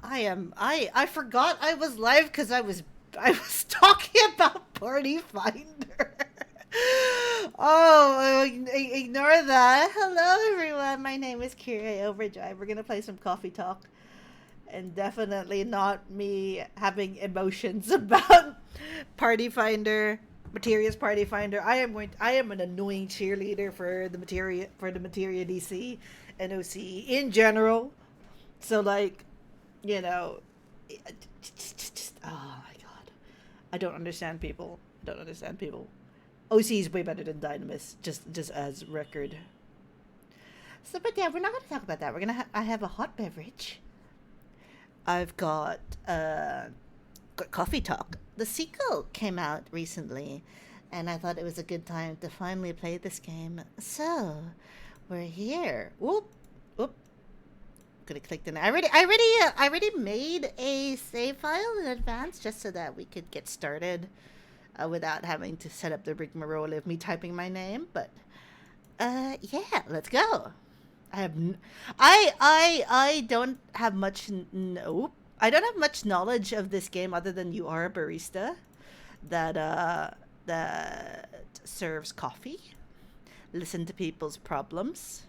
I forgot I was live because I was talking about Party Finder. Oh, ignore that. Hello, everyone. My name is Kira Overdrive. We're gonna play some coffee talk, and definitely not me having emotions about Party Finder, Materia's Party Finder. I am an annoying cheerleader for the Materia DC and OC in general. So like, you know, oh my god, I don't understand people. I don't understand people. OC is way better than Dynamis, just as record. So, but yeah, we're not gonna talk about that. I have a hot beverage. I've got coffee talk. The sequel came out recently, and I thought it was a good time to finally play this game. So, we're here. Whoop, whoop. Could have clicked in. I already made a save file in advance just so that we could get started without having to set up the rigmarole of me typing my name. But yeah, let's go. I have n- I don't have much. Nope. I don't have much knowledge of this game other than you are a barista that serves coffee. Listen to people's problems.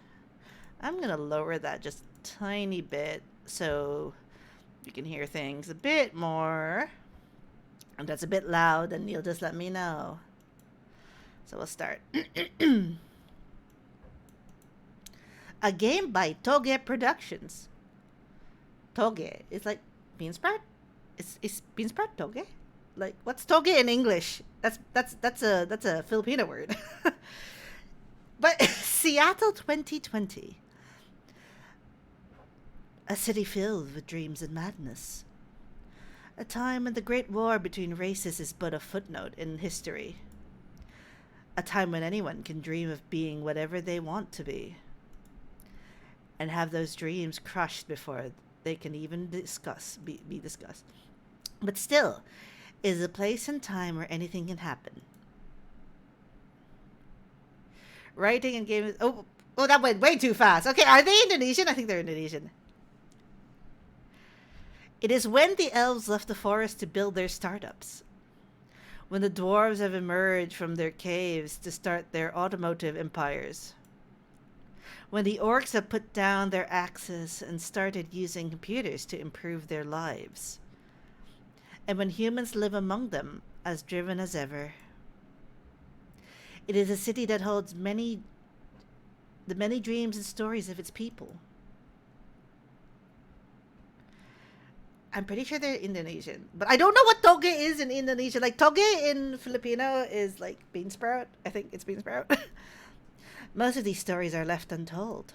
I'm gonna lower that just a tiny bit so you can hear things a bit more. And that's a bit loud, and you'll just let me know. So we'll start. A game by Toge Productions. Toge is like bean sprout. Is bean sprout toge? Like what's toge in English? That's a Filipino word. But Seattle 2020, a city filled with dreams and madness. A time when the great war between races is but a footnote in history. A time when anyone can dream of being whatever they want to be and have those dreams crushed before they can even be discussed. But still, is a place and time where anything can happen. Writing and gaming. Oh, that went way too fast. Okay, are they Indonesian? I think they're Indonesian. It is when the elves left the forest to build their startups. When the dwarves have emerged from their caves to start their automotive empires. When the orcs have put down their axes and started using computers to improve their lives. And when humans live among them, as driven as ever. It is a city that holds the many dreams and stories of its people. I'm pretty sure they're Indonesian, but I don't know what toge is in Indonesia. Like toge in Filipino is like bean sprout. I think it's bean sprout. Most of these stories are left untold,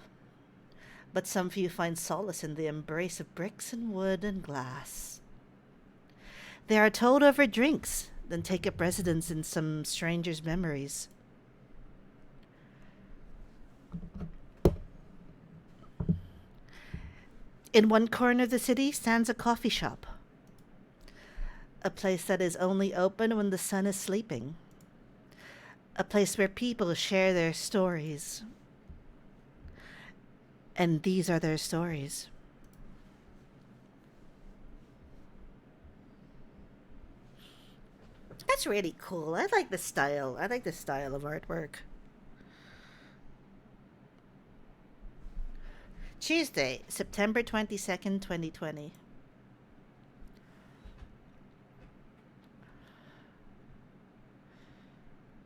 but some few find solace in the embrace of bricks and wood and glass. They are told over drinks, then take up residence in some stranger's memories. In one corner of the city stands a coffee shop, a place that is only open when the sun is sleeping, a place where people share their stories. And these are their stories. That's really cool. I like the style. I like the style of artwork. Tuesday, September 22nd, 2020.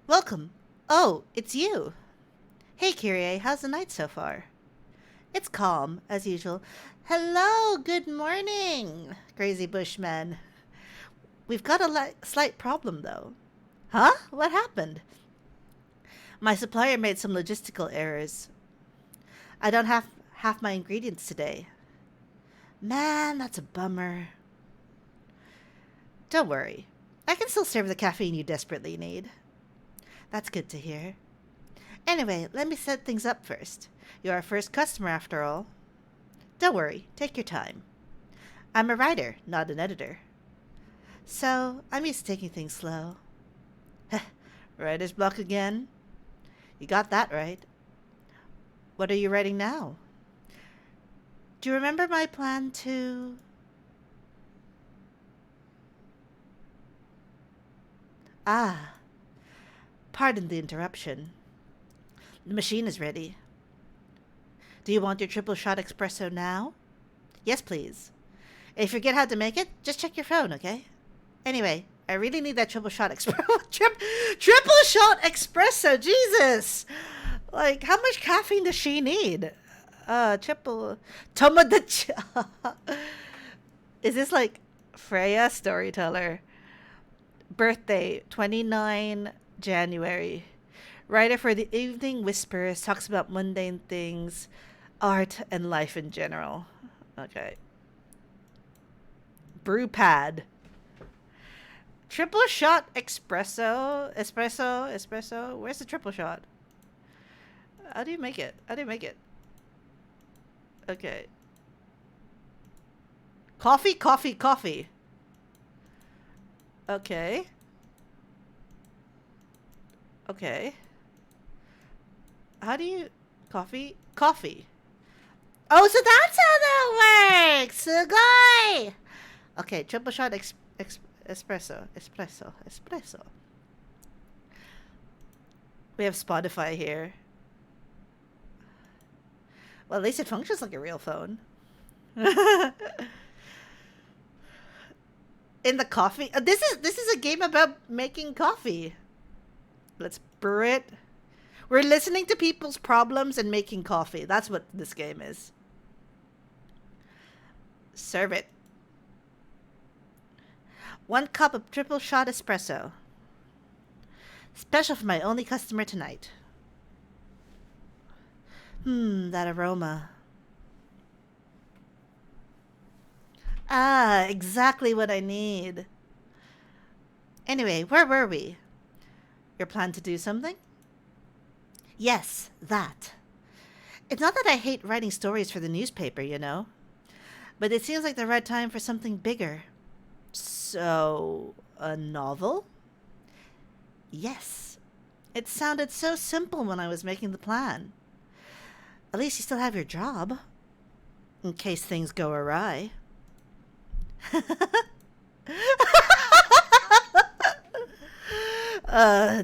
Welcome. Oh, it's you. Hey, Kyrie, how's the night so far? It's calm, as usual. Hello, good morning, crazy bushman. We've got a slight problem, though. Huh? What happened? My supplier made some logistical errors. I don't have half my ingredients today. Man, that's a bummer. Don't worry. I can still serve the caffeine you desperately need. That's good to hear. Anyway, let me set things up first. You're our first customer, after all. Don't worry, take your time. I'm a writer, not an editor. So, I'm used to taking things slow. Writer's block again? You got that right. What are you writing now? Do you remember my plan to... Ah, pardon the interruption. The machine is ready. Do you want your triple shot espresso now? Yes, please. If you forget how to make it, just check your phone, okay? Anyway, I really need that triple shot espresso. Triple shot espresso, Jesus! Like, how much caffeine does she need? Triple... Tomodachi... Is this like Freya Storyteller? Birthday, 29 January. Writer for the Evening Whispers, talks about mundane things, art, and life in general. Okay. Brew pad. Triple shot espresso. Espresso. Where's the triple shot? How do you make it? Okay. Coffee. Okay. How do you... Coffee? Oh, so that's how that works! Sugoi! Okay, triple shot espresso. We have Spotify here. Well, at least it functions like a real phone. In the coffee... This is a game about making coffee. Let's brew it. We're listening to people's problems and making coffee. That's what this game is. Serve it. 1 cup of triple shot espresso. Special for my only customer tonight. That aroma. Ah, exactly what I need. Anyway, where were we? Your plan to do something? Yes, that. It's not that I hate writing stories for the newspaper, you know. But it seems like the right time for something bigger. So, a novel? Yes. It sounded so simple when I was making the plan. At least you still have your job. In case things go awry.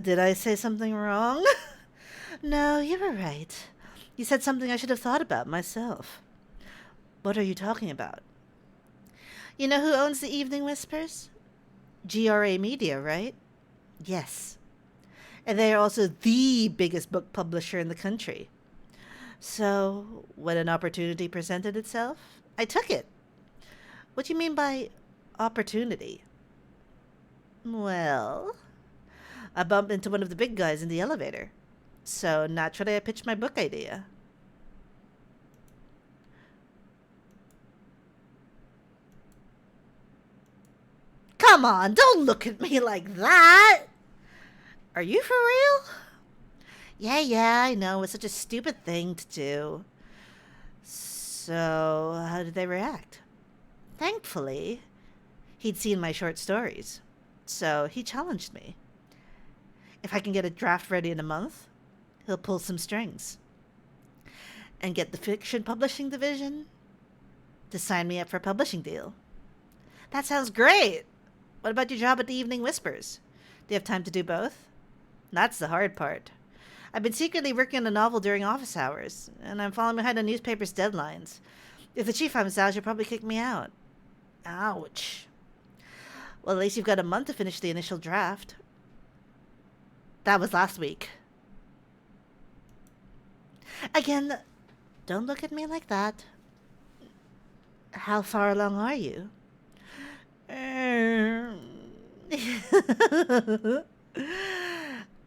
Did I say something wrong? No, you were right. You said something I should have thought about myself. What are you talking about? You know who owns the Evening Whispers? GRA Media, right? Yes. And they are also the biggest book publisher in the country. So, when an opportunity presented itself, I took it. What do you mean by opportunity? Well, I bumped into one of the big guys in the elevator. So, naturally, I pitched my book idea. Come on, don't look at me like that! Are you for real? Yeah, I know. It's such a stupid thing to do. So, how did they react? Thankfully, he'd seen my short stories. So, he challenged me. If I can get a draft ready in a month, he'll pull some strings. And get the fiction publishing division to sign me up for a publishing deal. That sounds great! What about your job at the Evening Whispers? Do you have time to do both? That's the hard part. I've been secretly working on a novel during office hours, and I'm falling behind on newspapers' deadlines. If the chief finds out, she'll probably kick me out. Ouch. Well, at least you've got a month to finish the initial draft. That was last week. Again, don't look at me like that. How far along are you?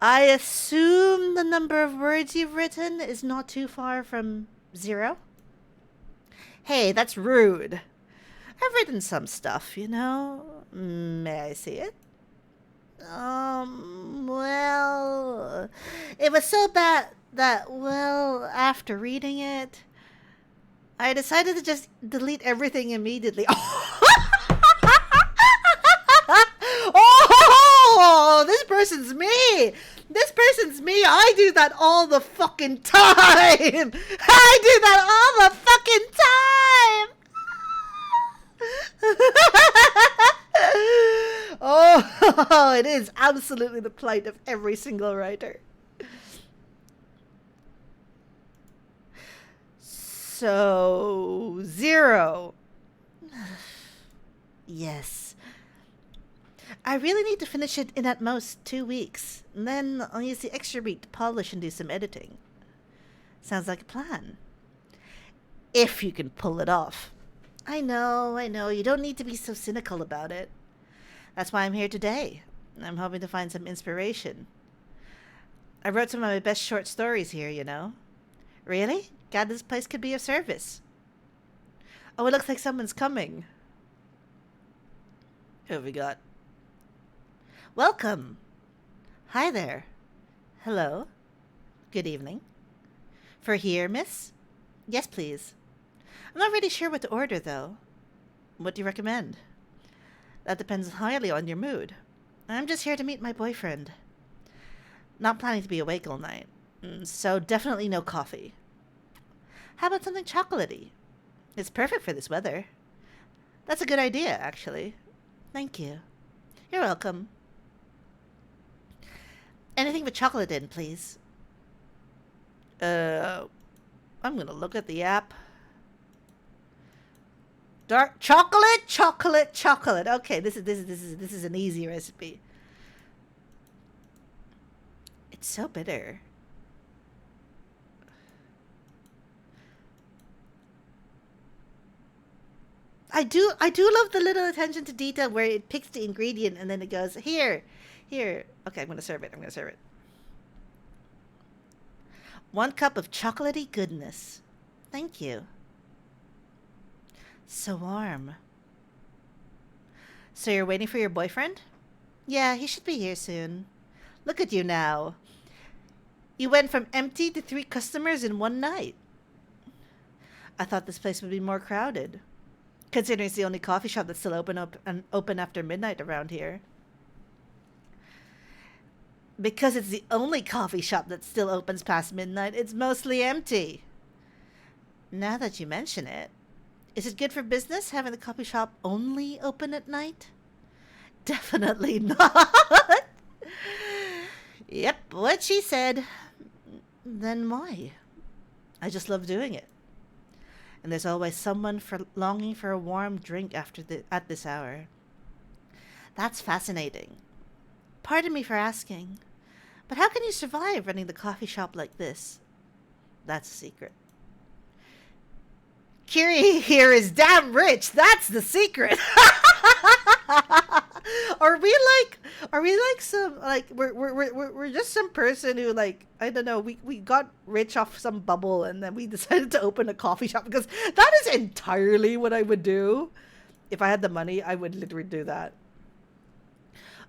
I assume the number of words you've written is not too far from 0? Hey, that's rude. I've written some stuff, you know. May I see it? Well, it was so bad that, well, after reading it, I decided to just delete everything immediately. Oh, this person's me. I do that all the fucking time. Oh, Oh, it is absolutely the plight of every single writer. So, 0. Yes. I really need to finish it in at most 2 weeks. And then I'll use the extra week to polish and do some editing. Sounds like a plan. If you can pull it off. I know. You don't need to be so cynical about it. That's why I'm here today. I'm hoping to find some inspiration. I wrote some of my best short stories here, you know. Really? God, this place could be of service. Oh, it looks like someone's coming. Who have we got? Welcome. Hi there. Hello. Good evening. For here, miss? Yes, please. I'm not really sure what to order, though. What do you recommend? That depends highly on your mood. I'm just here to meet my boyfriend. Not planning to be awake all night, so definitely no coffee. How about something chocolatey? It's perfect for this weather. That's a good idea, actually. Thank you. You're welcome. Anything with chocolate in, please. I'm gonna look at the app. Dark chocolate. Okay, this is an easy recipe. It's so bitter. I do love the little attention to detail where it picks the ingredient and then it goes, here. Okay, I'm gonna serve it. 1 cup of chocolatey goodness. Thank you. So warm. So you're waiting for your boyfriend? Yeah, he should be here soon. Look at you now. You went from empty to 3 customers in 1 night. I thought this place would be more crowded, considering it's the only coffee shop that's still open after midnight around here. Because it's the only coffee shop that still opens past midnight, it's mostly empty. Now that you mention it, is it good for business having the coffee shop only open at night? Definitely not. Yep, what she said. Then why? I just love doing it. And there's always someone longing for a warm drink at this hour. That's fascinating. Pardon me for asking, but how can you survive running the coffee shop like this? That's a secret. Kiri here is damn rich. That's the secret. Are we like some, like, we're just some person who, like, I don't know, we got rich off some bubble and then we decided to open a coffee shop? Because that is entirely what I would do. If I had the money, I would literally do that.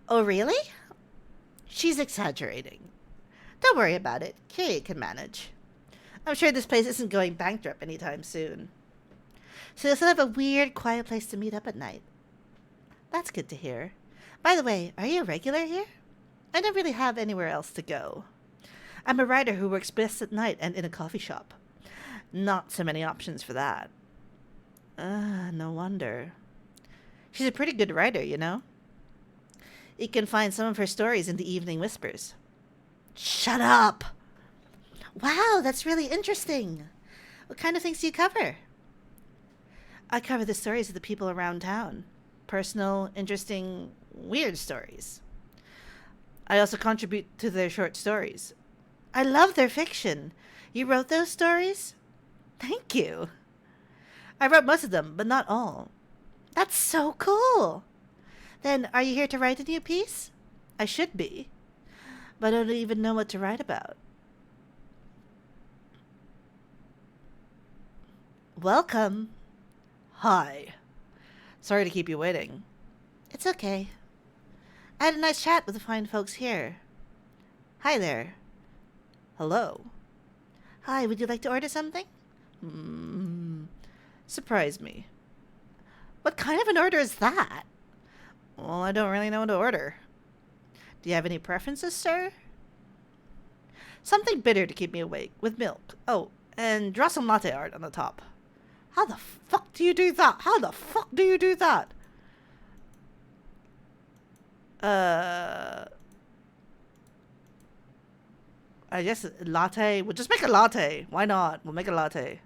Oh, really? She's exaggerating. Don't worry about it. Kiri can manage. I'm sure this place isn't going bankrupt anytime soon. So you'll still have a weird, quiet place to meet up at night. That's good to hear. By the way, are you a regular here? I don't really have anywhere else to go. I'm a writer who works best at night and in a coffee shop. Not so many options for that. No wonder. She's a pretty good writer, you know? You can find some of her stories in the Evening Whispers. Shut up! Wow, that's really interesting. What kind of things do you cover? I cover the stories of the people around town. Personal, interesting, weird stories. I also contribute to their short stories. I love their fiction. You wrote those stories? Thank you. I wrote most of them, but not all. That's so cool. Then, are you here to write a new piece? I should be, but I don't even know what to write about. Welcome. Hi. Sorry to keep you waiting. It's okay. I had a nice chat with the fine folks here. Hi there. Hello. Hi, would you like to order something? Surprise me. What kind of an order is that? Well, I don't really know what to order. Do you have any preferences, sir? Something bitter to keep me awake, with milk. Oh, and draw some latte art on the top. How the fuck do you do that? Uh, I guess latte. We'll just make a latte. Why not? We'll make a latte.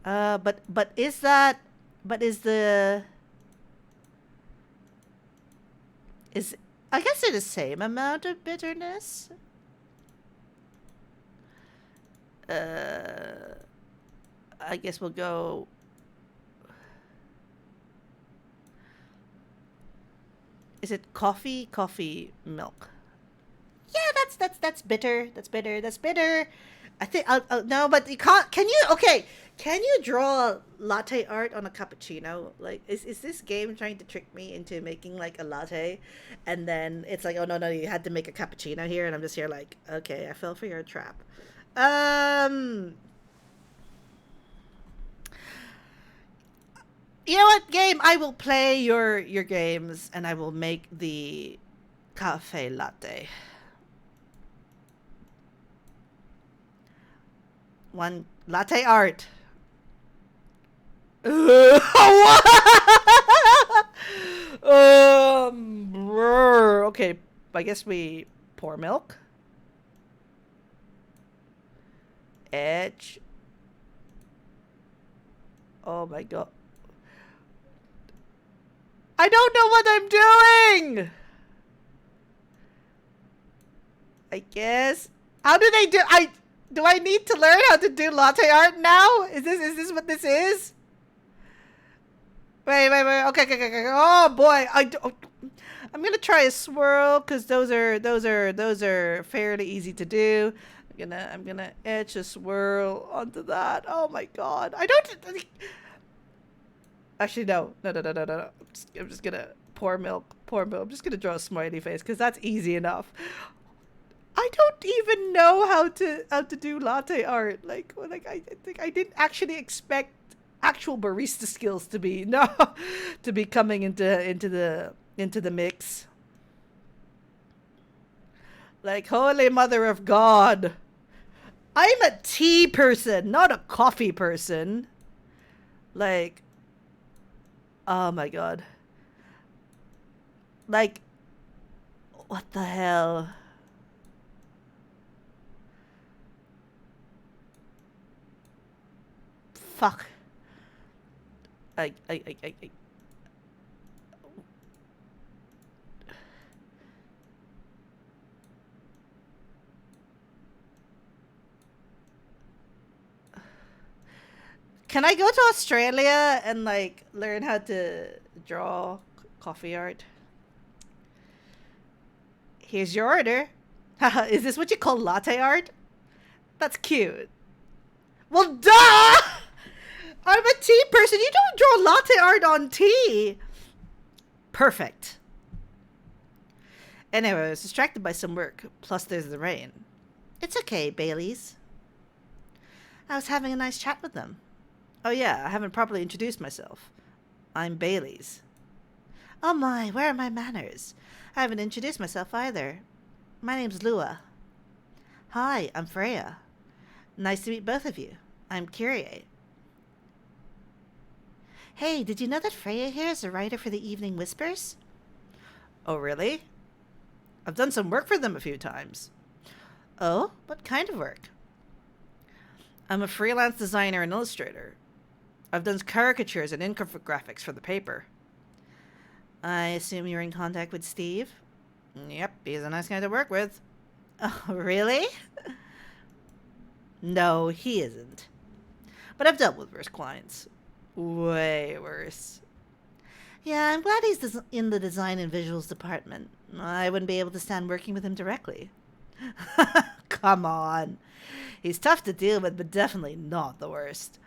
But is that? But is the? Is I guess it's the same amount of bitterness. Uh, I guess we'll go. Is it coffee? Coffee milk. Yeah, that's bitter. That's bitter. That's bitter. I think no, but you can't. Can you? Okay, can you draw latte art on a cappuccino? Like, is this game trying to trick me into making like a latte, and then it's like, oh no no, you had to make a cappuccino here, and I'm just here like, okay, I fell for your trap. Um, you know what, game? I will play your games, and I will make the cafe latte. One latte art. Okay, I guess we pour milk. Edge. Oh my god. I don't know what I'm doing. I guess. How do they do? Do I need to learn how to do latte art now? Is this what this is? Wait. Okay. Oh boy, I'm gonna try a swirl because those are fairly easy to do. I'm gonna etch a swirl onto that. Oh my god, I don't. Actually, no. I'm just gonna pour milk. I'm just gonna draw a smiley face because that's easy enough. I don't even know how to do latte art. Like I think I didn't actually expect actual barista skills to be to be coming into the mix. Like, holy mother of God. I'm a tea person, not a coffee person. Like, oh my god. Like, what the hell? Fuck. I Can I go to Australia and like learn how to draw coffee art? Here's your order. Is this what you call latte art? That's cute. Well, duh! I'm a tea person. You don't draw latte art on tea. Perfect. Anyway, I was distracted by some work. Plus, there's the rain. It's okay, Bailey's. I was having a nice chat with them. Oh yeah, I haven't properly introduced myself. I'm Bailey's. Oh my, where are my manners? I haven't introduced myself either. My name's Lua. Hi, I'm Freya. Nice to meet both of you. I'm Kyrie. Hey, did you know that Freya here is a writer for the Evening Whispers? Oh, really? I've done some work for them a few times. Oh, what kind of work? I'm a freelance designer and illustrator. I've done caricatures and infographics for the paper. I assume you're in contact with Steve? Yep, he's a nice guy to work with. Oh, really? No, he isn't. But I've dealt with worse clients. Way worse. Yeah, I'm glad he's in the design and visuals department. I wouldn't be able to stand working with him directly. Come on. He's tough to deal with, but definitely not the worst.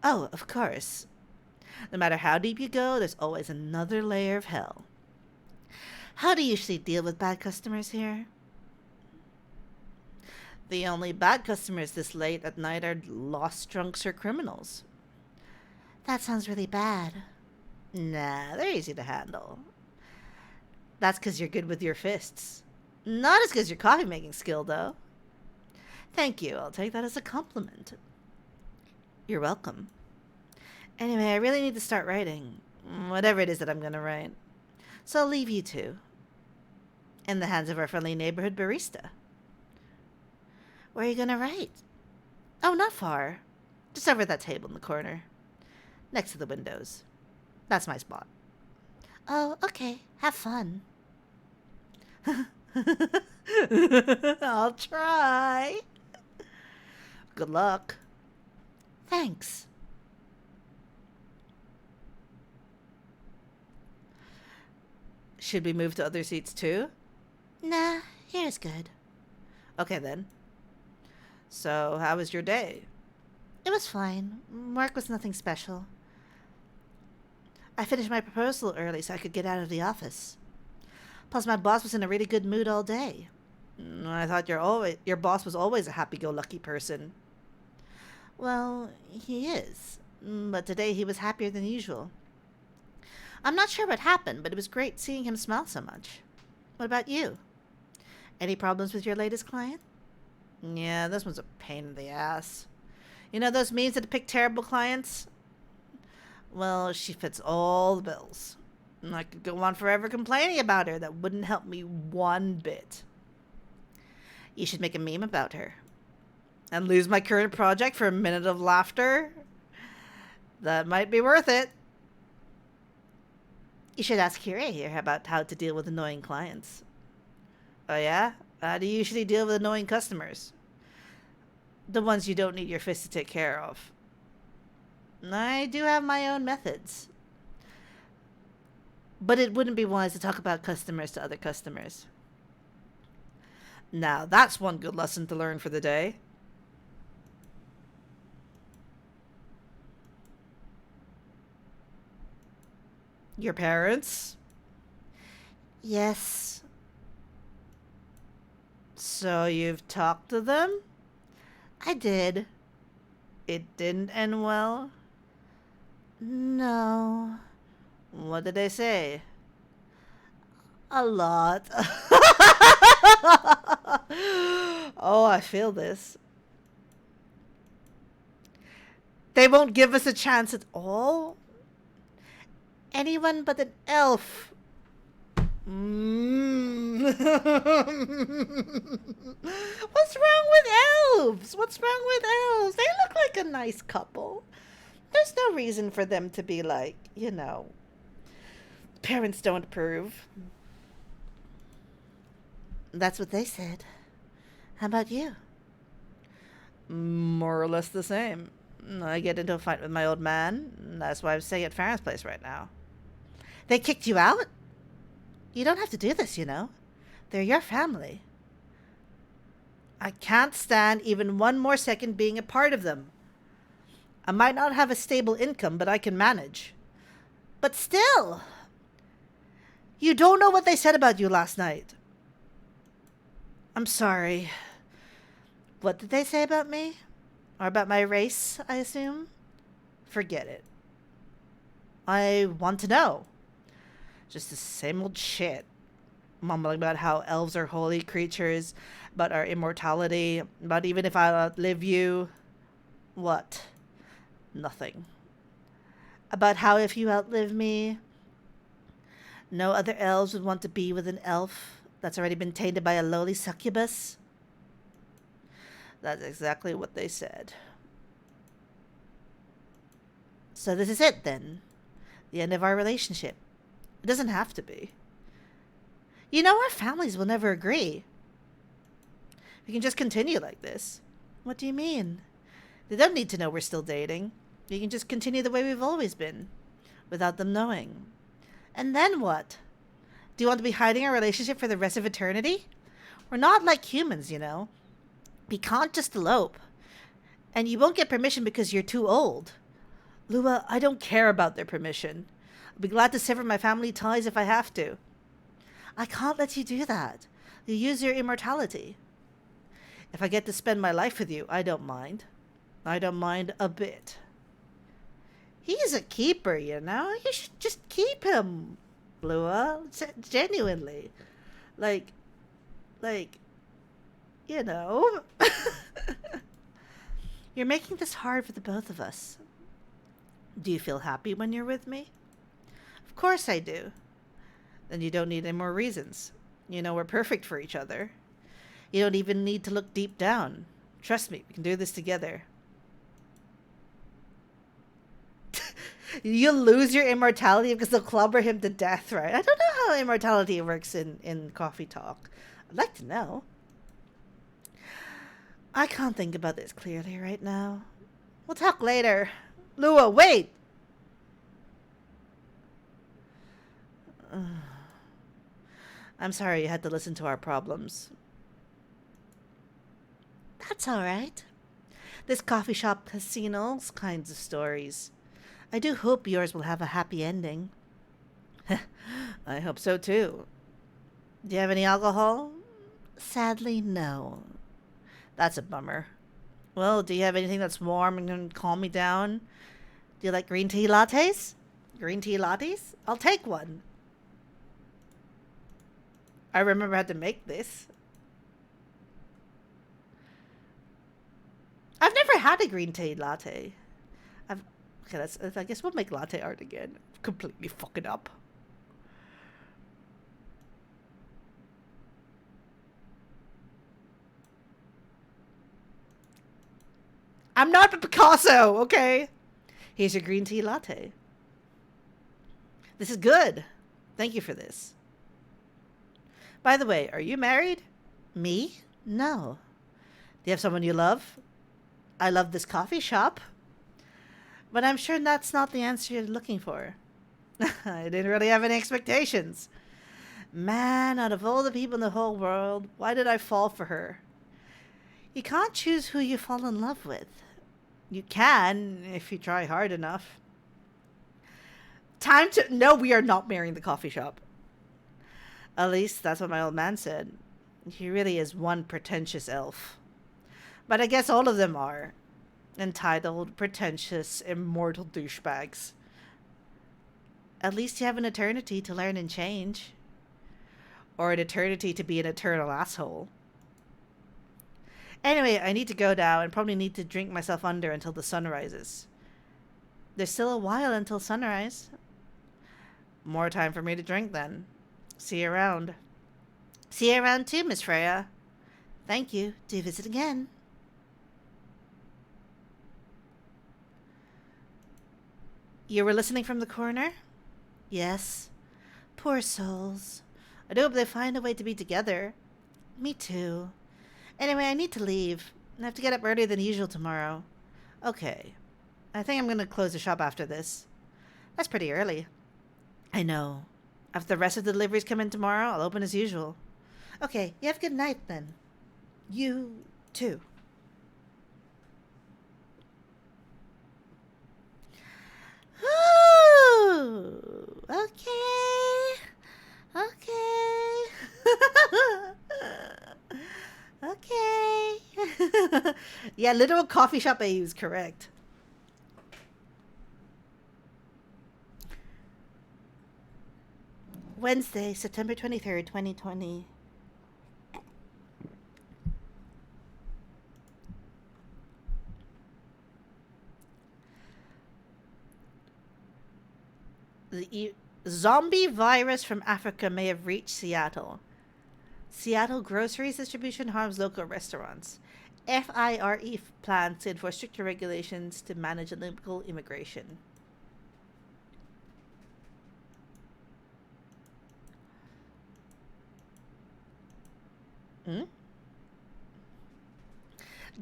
Oh, of course. No matter how deep you go, there's always another layer of hell. How do you usually deal with bad customers here? The only bad customers this late at night are lost drunks or criminals. That sounds really bad. Nah, they're easy to handle. That's because you're good with your fists. Not as good as your coffee making skill, though. Thank you, I'll take that as a compliment. You're welcome. Anyway, I really need to start writing. Whatever it is that I'm gonna write. So I'll leave you two in the hands of our friendly neighborhood barista. Where are you going to write? Oh, not far. Just over that table in the corner, next to the windows. That's my spot. Oh, okay. Have fun. I'll try. Good luck. Thanks. Should we move to other seats too? Nah, here's good. Okay then. So, how was your day? It was fine. Work was nothing special. I finished my proposal early so I could get out of the office. Plus, my boss was in a really good mood all day. I thought your boss was always a happy-go-lucky person. Well, he is. But today he was happier than usual. I'm not sure what happened, but it was great seeing him smile so much. What about you? Any problems with your latest client? Yeah, this one's a pain in the ass. You know those memes that pick terrible clients? Well, she fits all the bills. I could go on forever complaining about her. That wouldn't help me one bit. You should make a meme about her. And lose my current project for a minute of laughter? That might be worth it. You should ask Kire here about how to deal with annoying clients. Oh yeah? How do you usually deal with annoying customers? The ones you don't need your fist to take care of. I do have my own methods. But it wouldn't be wise to talk about customers to other customers. Now, that's one good lesson to learn for the day. Your parents? Yes. So you've talked to them? I did. It didn't end well? No. What did they say? A lot. Oh, I feel this. They won't give us a chance at all? Anyone but an elf. What's wrong with elves? What's wrong with elves? They look like a nice couple. There's no reason for them to be like, parents don't approve. That's what they said. How about you? More or less the same. I get into a fight with my old man. That's why I'm staying at Farron's place right now. They kicked you out? You don't have to do this, They're your family. I can't stand even one more second being a part of them. I might not have a stable income, but I can manage. But still, you don't know what they said about you last night. I'm sorry. What did they say about me? Or about my race, I assume? Forget it. I want to know. Just the same old shit. Mumbling about how elves are holy creatures, about our immortality, about even if I outlive you. What? Nothing. About how if you outlive me, no other elves would want to be with an elf that's already been tainted by a lowly succubus. That's exactly what they said. So this is it, then. The end of our relationship. It doesn't have to be. Our families will never agree. We can just continue like this. What do you mean? They don't need to know we're still dating. We can just continue the way we've always been, without them knowing. And then what? Do you want to be hiding our relationship for the rest of eternity? We're not like humans, We can't just elope. And you won't get permission because you're too old. Lua, I don't care about their permission. I'll be glad to sever my family ties if I have to. I can't let you do that. You use your immortality. If I get to spend my life with you, I don't mind. I don't mind a bit. He's a keeper, You should just keep him, Lua. Genuinely. You're making this hard for the both of us. Do you feel happy when you're with me? Of course I do. Then you don't need any more reasons. You know we're perfect for each other. You don't even need to look deep down. Trust me, we can do this together. You'll lose your immortality because they'll clobber him to death, right? I don't know how immortality works in coffee talk. I'd like to know. I can't think about this clearly right now. We'll talk later. Lua, wait! I'm sorry you had to listen to our problems. That's alright. This coffee shop has seen all kinds of stories. I do hope yours will have a happy ending. I hope so too. Do you have any alcohol? Sadly, no. That's a bummer. Well, do you have anything that's warm and can calm me down? Do you like green tea lattes? Green tea lattes? I'll take one. I remember how to make this. I've never had a green tea latte. Okay, I guess we'll make latte art again. Completely fuck it up. I'm not a Picasso, okay? Here's your green tea latte. This is good. Thank you for this. By the way, are you married? Me? No. Do you have someone you love? I love this coffee shop. But I'm sure that's not the answer you're looking for. I didn't really have any expectations. Man, out of all the people in the whole world, why did I fall for her? You can't choose who you fall in love with. You can, if you try hard enough. No, we are not marrying the coffee shop. At least that's what my old man said. He really is one pretentious elf. But I guess all of them are. Entitled, pretentious, immortal douchebags. At least you have an eternity to learn and change. Or an eternity to be an eternal asshole. Anyway, I need to go now and probably need to drink myself under until the sun rises. There's still a while until sunrise. More time for me to drink then. See you around. See you around too, Miss Freya. Thank you. Do visit again. You were listening from the corner? Yes. Poor souls. I do hope they find a way to be together. Me too. Anyway, I need to leave. I have to get up earlier than usual tomorrow. Okay. I think I'm going to close the shop after this. That's pretty early. I know. After the rest of the deliveries come in tomorrow, I'll open as usual. Okay, you have a good night then. You too. Ooh, okay. Okay. Yeah, literal coffee shop AU is correct. Wednesday, September 23rd, 2020. The zombie virus from Africa may have reached Seattle. Seattle groceries distribution harms local restaurants. FIRE plans to enforce stricter regulations to manage illegal immigration.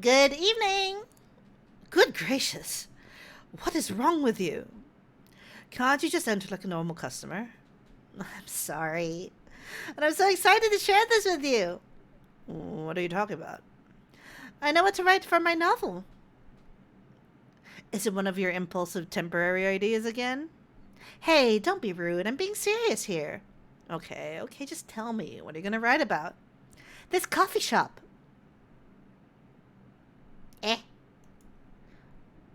Good evening. Good gracious. What is wrong with you? Can't you just enter like a normal customer? I'm sorry. And I'm so excited to share this with you. What are you talking about? I know what to write for my novel. Is it one of your impulsive temporary ideas again? Hey, don't be rude. I'm being serious here. Okay, just tell me. What are you going to write about? This coffee shop.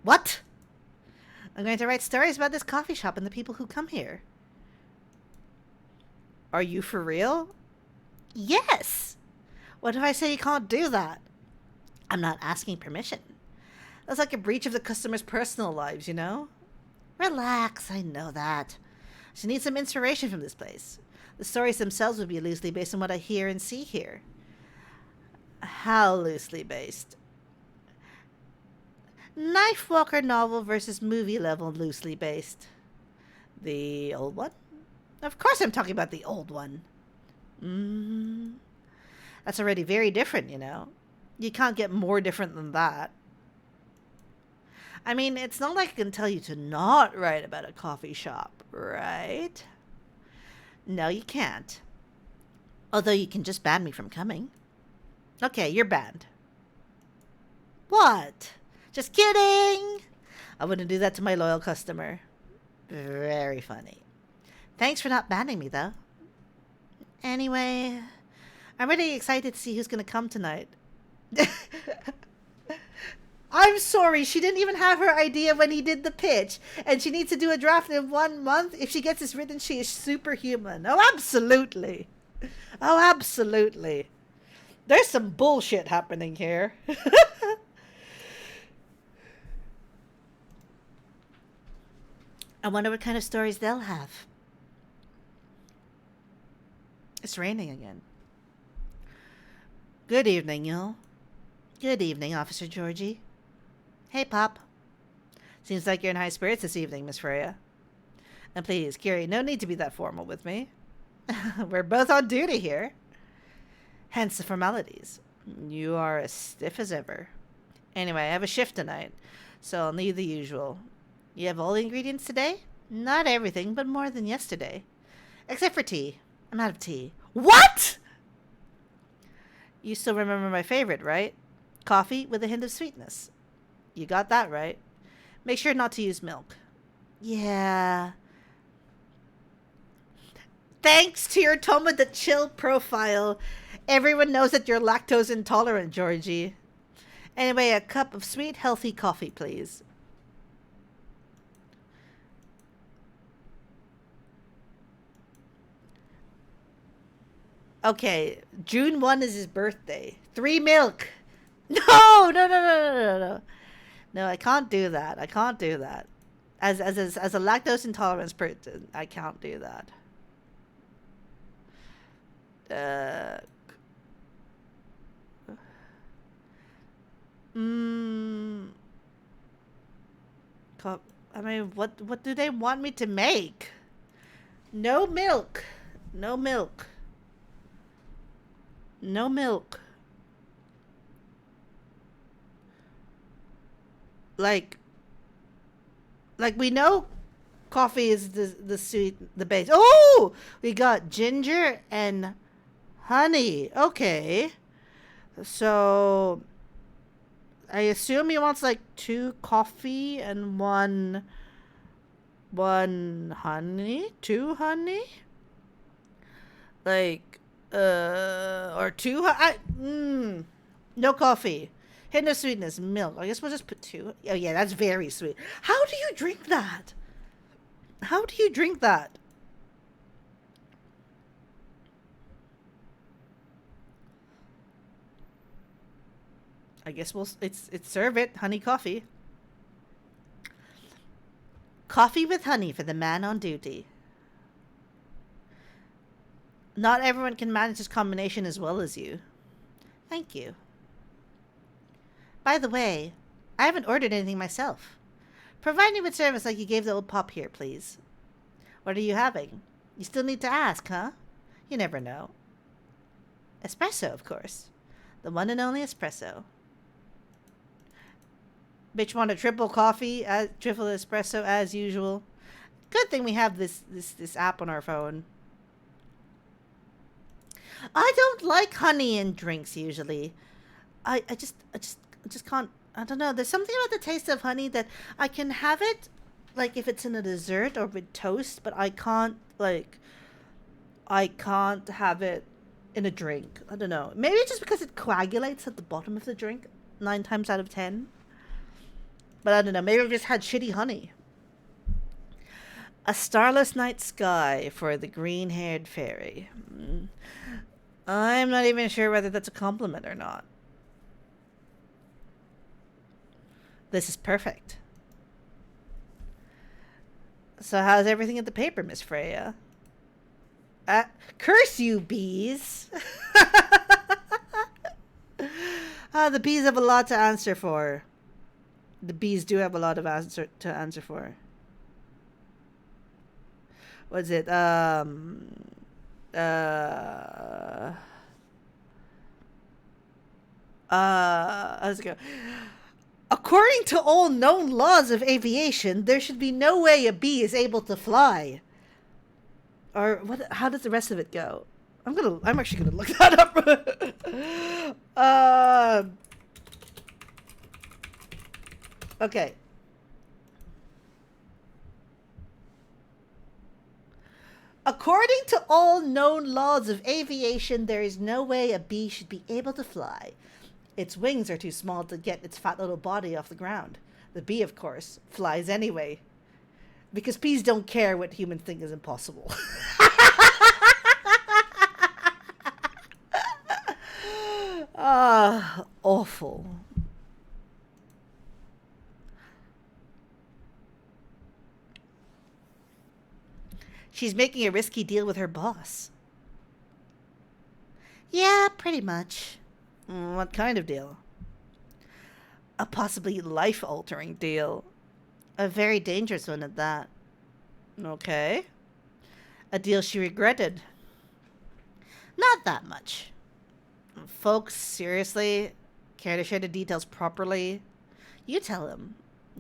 What? I'm going to write stories about this coffee shop and the people who come here. Are you for real? Yes! What if I say you can't do that? I'm not asking permission. That's like a breach of the customer's personal lives, you know? Relax, I know that. She needs some inspiration from this place. The stories themselves would be loosely based on what I hear and see here. How loosely based? Knife Walker novel versus movie level loosely based. The old one? Of course I'm talking about the old one. That's already very different, you know. You can't get more different than that. I mean, it's not like I can tell you to not write about a coffee shop, right? No, you can't. Although you can just ban me from coming. Okay, you're banned. What? Just kidding! I wouldn't do that to my loyal customer. Very funny. Thanks for not banning me, though. Anyway, I'm really excited to see who's going to come tonight. I'm sorry, she didn't even have her idea when he did the pitch, and she needs to do a draft in 1 month. If she gets this written, she is superhuman. Oh, absolutely. Oh, absolutely. There's some bullshit happening here. I wonder what kind of stories they'll have. It's raining again. Good evening, y'all. Good evening, Officer Georgie. Hey, Pop. Seems like you're in high spirits this evening, Miss Freya. And please, Kiri, no need to be that formal with me. We're both on duty here. Hence the formalities. You are as stiff as ever. Anyway, I have a shift tonight, so I'll need the usual. You have all the ingredients today? Not everything, but more than yesterday. Except for tea. I'm out of tea. What?! You still remember my favorite, right? Coffee with a hint of sweetness. You got that right. Make sure not to use milk. Yeah. Thanks to your Toma the Chill profile, everyone knows that you're lactose intolerant, Georgie. Anyway, a cup of sweet, healthy coffee, please. Okay, June 1 is his birthday. 3 milk. No, no, no, no, no, no, no. No, I can't do that. I can't do that. As a lactose intolerance person, I can't do that. I mean, what do they want me to make? No milk. No milk. No milk. Like we know coffee is the sweet, the base. Oh, we got ginger and honey. Okay. So I assume he wants like 2 coffee and one honey, 2 honey? Like or 2 no coffee. Hint of sweetness, milk. I guess we'll just put 2. Oh yeah, that's very sweet. How do you drink that? How do you drink that? I guess it's serve it, honey coffee. Coffee with honey for the man on duty. Not everyone can manage this combination as well as you. Thank you. By the way, I haven't ordered anything myself. Provide me with service like you gave the old pop here, please. What are you having? You still need to ask, huh? You never know. Espresso, of course. The one and only espresso. Bitch want a triple coffee, triple espresso as usual. Good thing we have this app on our phone. I don't like honey in drinks usually. I just can't. I don't know. There's something about the taste of honey that I can have it, like if it's in a dessert or with toast, but I can't have it in a drink. I don't know. Maybe it's just because it coagulates at the bottom of the drink 9 times out of 10. But I don't know. Maybe I've just had shitty honey. A starless night sky for the green-haired fairy. I'm not even sure whether that's a compliment or not. This is perfect. So how's everything at the paper, Miss Freya? Uh, curse you, bees. The bees have a lot to answer for. The bees do have a lot of to answer for. What's it? How's it go? According to all known laws of aviation, there should be no way a bee is able to fly. Or what? How does the rest of it go? I'm actually gonna look that up. Okay. According to all known laws of aviation, there is no way a bee should be able to fly. Its wings are too small to get its fat little body off the ground. The bee, of course, flies anyway. Because bees don't care what humans think is impossible. Awful. She's making a risky deal with her boss. Yeah, pretty much. What kind of deal? A possibly life-altering deal. A very dangerous one at that. Okay. A deal she regretted. Not that much. Folks, seriously, care to share the details properly? You tell him.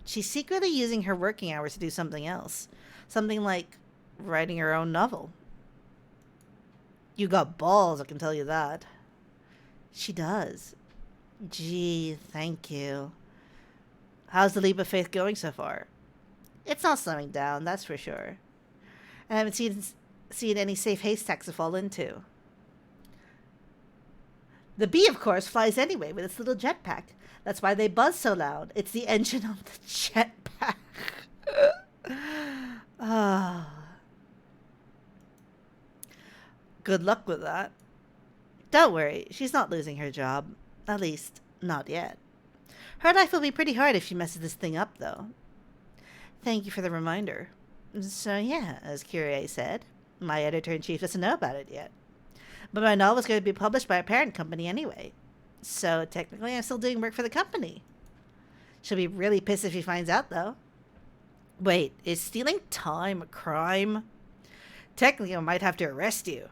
She's secretly using her working hours to do something else. Something like writing her own novel. You got balls, I can tell you that. She does. Gee, thank you. How's the leap of faith going so far? It's not slowing down, that's for sure. I haven't seen any safe haystacks to fall into. The bee, of course, flies anyway with its little jetpack. That's why they buzz so loud. It's the engine on the jetpack. Good luck with that. Don't worry, she's not losing her job. At least, not yet. Her life will be pretty hard if she messes this thing up, though. Thank you for the reminder. So yeah, as Curie said, my editor-in-chief doesn't know about it yet. But my novel's going to be published by a parent company anyway. So technically I'm still doing work for the company. She'll be really pissed if she finds out, though. Wait, is stealing time a crime? Technically I might have to arrest you.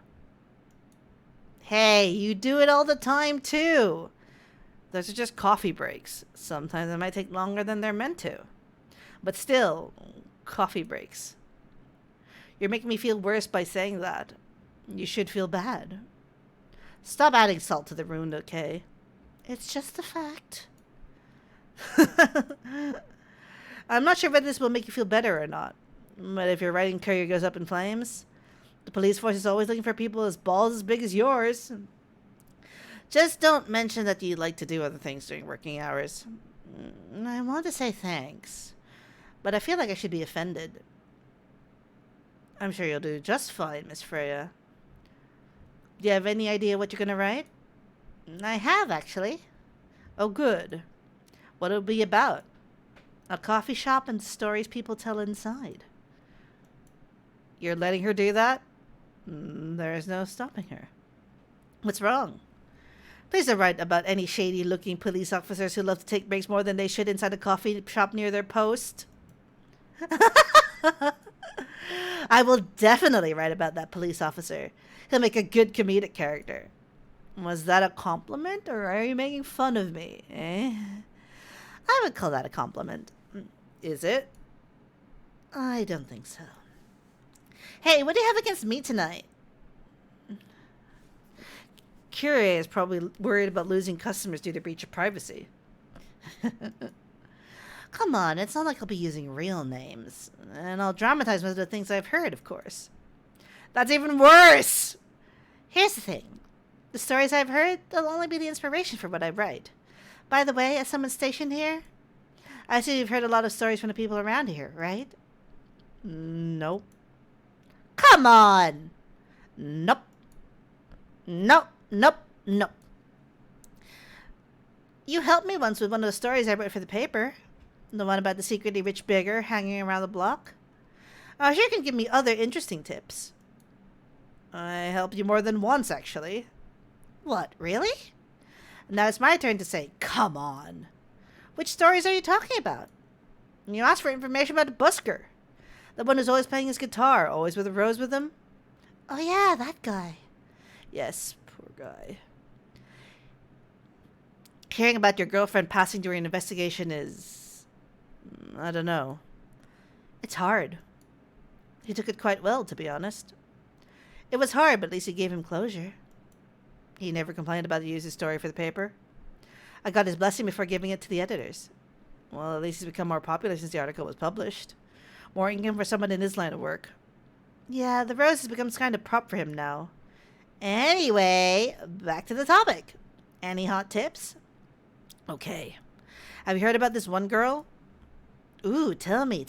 Hey, you do it all the time, too. Those are just coffee breaks. Sometimes they might take longer than they're meant to. But still, coffee breaks. You're making me feel worse by saying that. You should feel bad. Stop adding salt to the wound, okay? It's just a fact. I'm not sure whether this will make you feel better or not. But if your writing career goes up in flames, the police force is always looking for people with balls as big as yours. Just don't mention that you like to do other things during working hours. I want to say thanks, but I feel like I should be offended. I'm sure you'll do just fine, Miss Freya. Do you have any idea what you're going to write? I have, actually. Oh, good. What it'll be about? A coffee shop and stories people tell inside. You're letting her do that? There's no stopping her. What's wrong? Please don't write about any shady-looking police officers who love to take breaks more than they should inside a coffee shop near their post. I will definitely write about that police officer. He'll make a good comedic character. Was that a compliment, or are you making fun of me, eh? I would call that a compliment. Is it? I don't think so. Hey, what do you have against me tonight? Curie is probably worried about losing customers due to breach of privacy. Come on, it's not like I'll be using real names. And I'll dramatize most of the things I've heard, of course. That's even worse! Here's the thing. The stories I've heard, they'll only be the inspiration for what I write. By the way, as someone stationed here, I see you've heard a lot of stories from the people around here, right? Nope. Come on! Nope. Nope. Nope. Nope. You helped me once with one of the stories I wrote for the paper. The one about the secretly rich beggar hanging around the block. I'm sure you can give me other interesting tips. I helped you more than once, actually. What, really? Now it's my turn to say, come on. Which stories are you talking about? You asked for information about the busker. The one who's always playing his guitar, always with a rose with him. Oh, yeah, that guy. Yes, poor guy. Hearing about your girlfriend passing during an investigation is... I don't know. It's hard. He took it quite well, to be honest. It was hard, but at least he gave him closure. He never complained about the user's story for the paper. I got his blessing before giving it to the editors. Well, at least he's become more popular since the article was published. More income for someone in his line of work. Yeah, the rose has become kind of prop for him now. Anyway, back to the topic. Any hot tips? Okay. Have you heard about this one girl? Ooh, tell me.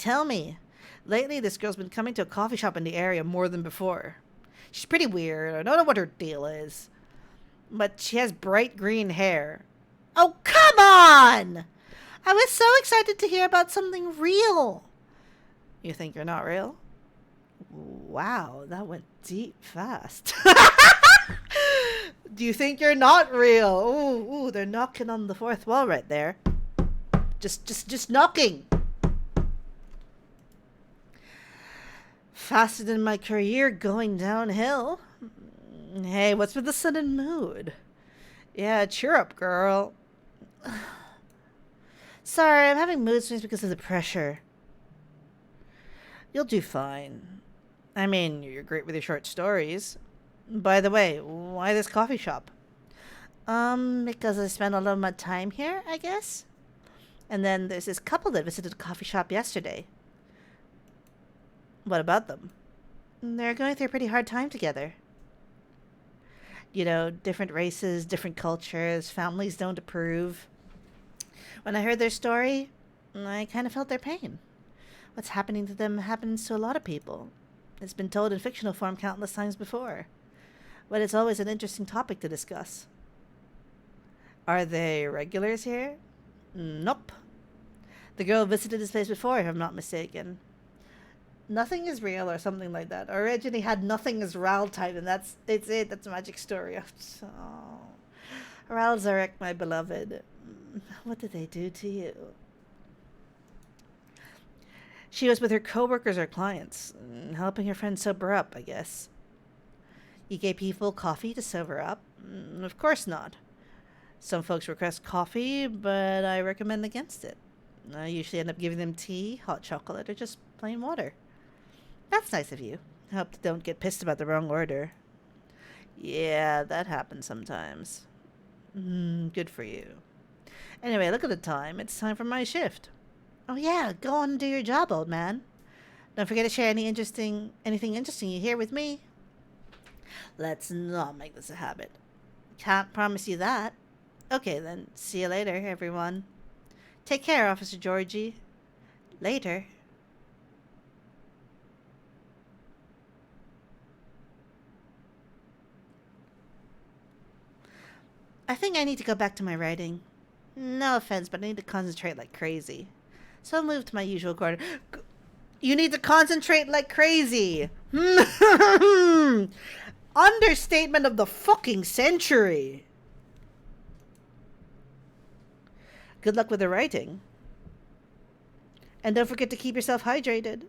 Lately, this girl's been coming to a coffee shop in the area more than before. She's pretty weird. I don't know what her deal is. But she has bright green hair. Oh, come on! I was so excited to hear about something real. You think you're not real? Wow, that went deep fast. Do you think you're not real? Ooh, they're knocking on the fourth wall right there. Just knocking. Faster than my career going downhill. Hey, what's with the sudden mood? Yeah, cheer up, girl. Sorry, I'm having mood swings because of the pressure. You'll do fine. I mean, you're great with your short stories. By the way, why this coffee shop? Because I spend a lot of my time here, I guess. And then there's this couple that visited the coffee shop yesterday. What about them? They're going through a pretty hard time together. You know, different races, different cultures, families don't approve. When I heard their story, I kind of felt their pain. What's happening to them happens to a lot of people. It's been told in fictional form countless times before. But it's always an interesting topic to discuss. Are they regulars here? Nope. The girl visited this place before, if I'm not mistaken. Nothing is real or something like that. Originally had nothing is Ral type, and that's it. That's a magic story. Oh. Ral Zarek, my beloved. What did they do to you? She was with her coworkers or clients, helping her friend sober up, I guess. You gave people coffee to sober up? Of course not. Some folks request coffee, but I recommend against it. I usually end up giving them tea, hot chocolate, or just plain water. That's nice of you. I hope they don't get pissed about the wrong order. Yeah, that happens sometimes. Good for you. Anyway, look at the time. It's time for my shift. Oh yeah, go on and do your job, old man. Don't forget to share anything interesting you hear with me. Let's not make this a habit. Can't promise you that. Okay then, see you later, everyone. Take care, Officer Georgie. Later. I think I need to go back to my writing. No offense, but I need to concentrate like crazy. So I'll move to my usual corner. You need to concentrate like crazy. Understatement of the fucking century. Good luck with the writing. And don't forget to keep yourself hydrated.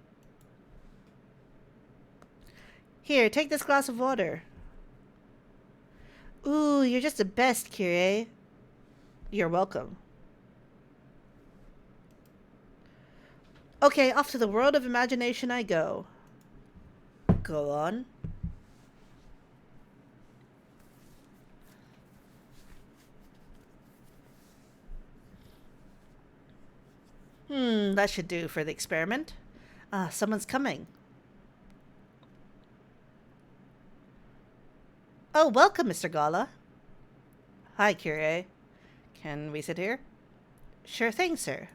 Here, take this glass of water. Ooh, you're just the best, Kyrie. You're welcome. Okay, off to the world of imagination I go. Go on. That should do for the experiment. Someone's coming. Oh, welcome, Mr. Gala. Hi, Kyrie. Can we sit here? Sure thing, sir.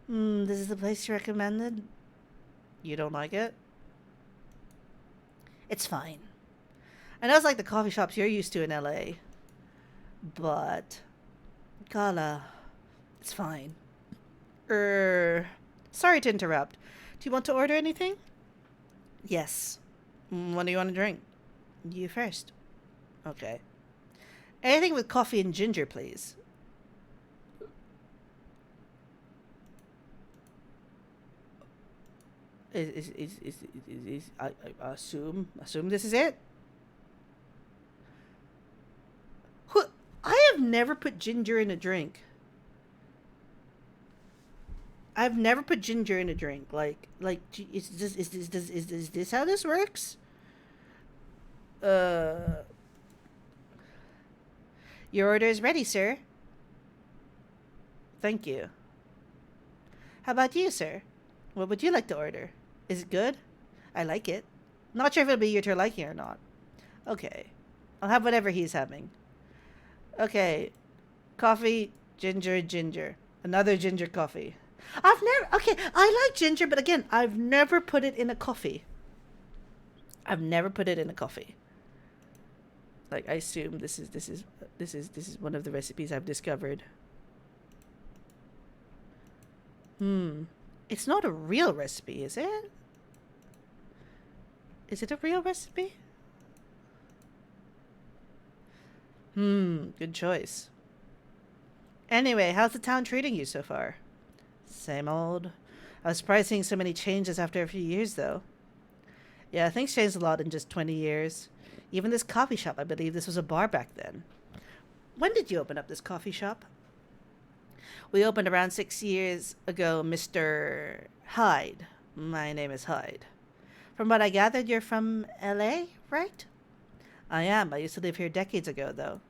This is the place you recommended? You don't like it? It's fine. I know it's like the coffee shops you're used to in LA. But... Gala... It's fine. Sorry to interrupt. Do you want to order anything? Yes. What do you want to drink? You first. Okay. Anything with coffee and ginger, please. I assume this is it. I have never put ginger in a drink. I've never put ginger in a drink. Is this how this works? Your order is ready, sir. Thank you. How about you, sir? What would you like to order? Is it good? I like it. Not sure if it'll be your liking or not. Okay. I'll have whatever he's having. Okay. Coffee, ginger. Another ginger coffee. Okay, I like ginger, but again, I've never put it in a coffee. Like, I assume this is one of the recipes I've discovered. It's not a real recipe, is it? Is it a real recipe? Good choice. Anyway, how's the town treating you so far? Same old. I was surprised seeing so many changes after a few years, though. Yeah, things changed a lot in just 20 years. Even this coffee shop, I believe this was a bar back then. When did you open up this coffee shop? We opened around 6 years ago, Mr. Hyde. My name is Hyde. From what I gathered, you're from LA, right? I am. I used to live here decades ago, though.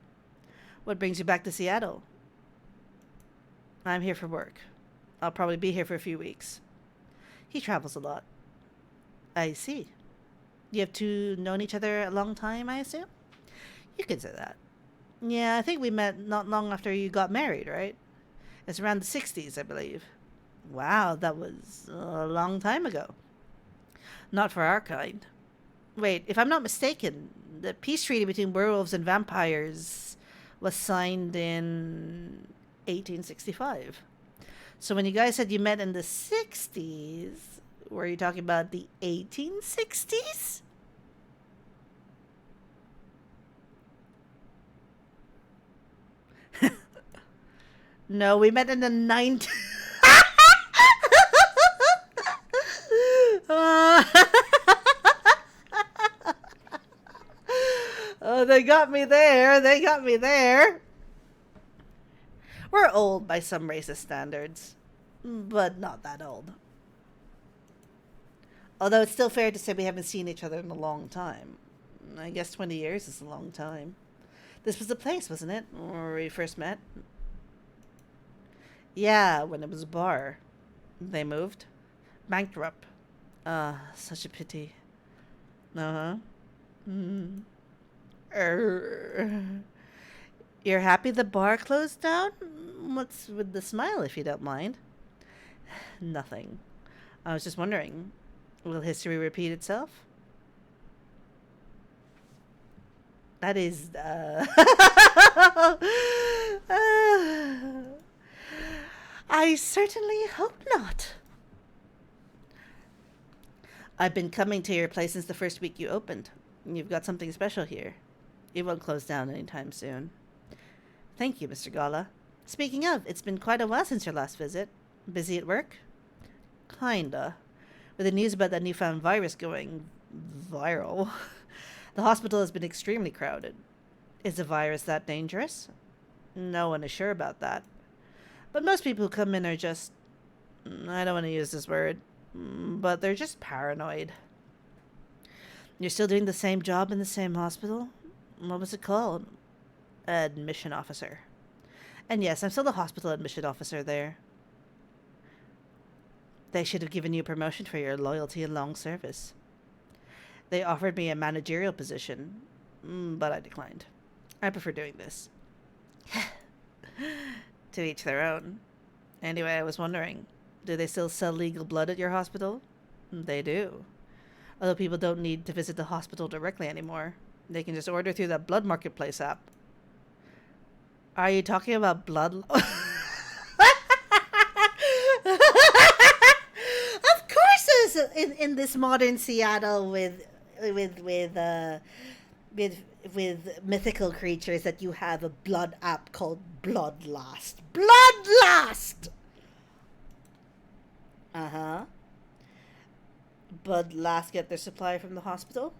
What brings you back to Seattle? I'm here for work. I'll probably be here for a few weeks. He travels a lot. I see. You have two known each other a long time, I assume? You could say that. Yeah, I think we met not long after you got married, right? It's around the 60s, I believe. Wow, that was a long time ago. Not for our kind. Wait, if I'm not mistaken, the peace treaty between werewolves and vampires was signed in 1865. So when you guys said you met in the 60s, were you talking about the 1860s? No, we met in the 19... Oh, they got me there. We're old by some racist standards, but not that old. Although it's still fair to say we haven't seen each other in a long time. I guess 20 years is a long time. This was the place, wasn't it, where we first met? Yeah, when it was a bar. They moved. Bankrupt. Such a pity. Uh-huh. You're happy the bar closed down? What's with the smile, if you don't mind? Nothing. I was just wondering, will history repeat itself? That is, I certainly hope not. I've been coming to your place since the first week you opened. You've got something special here. It won't close down anytime soon. Thank you, Mr. Gala. Speaking of, it's been quite a while since your last visit. Busy at work? Kinda. With the news about that newfound virus going viral, the hospital has been extremely crowded. Is the virus that dangerous? No one is sure about that. But most people who come in are just... I don't want to use this word, but they're just paranoid. You're still doing the same job in the same hospital? What was it called? Admission officer. And yes, I'm still the hospital admission officer there. They should have given you a promotion for your loyalty and long service. They offered me a managerial position, but I declined. I prefer doing this. To each their own. Anyway, I was wondering, do they still sell legal blood at your hospital? They do. Although people don't need to visit the hospital directly anymore. They can just order through that blood marketplace app. Are you talking about blood? Of course in this modern Seattle with with uh with with mythical creatures that you have a blood app called Bloodlust. Bloodlust. Uh-huh. Bloodlust get their supply from the hospital.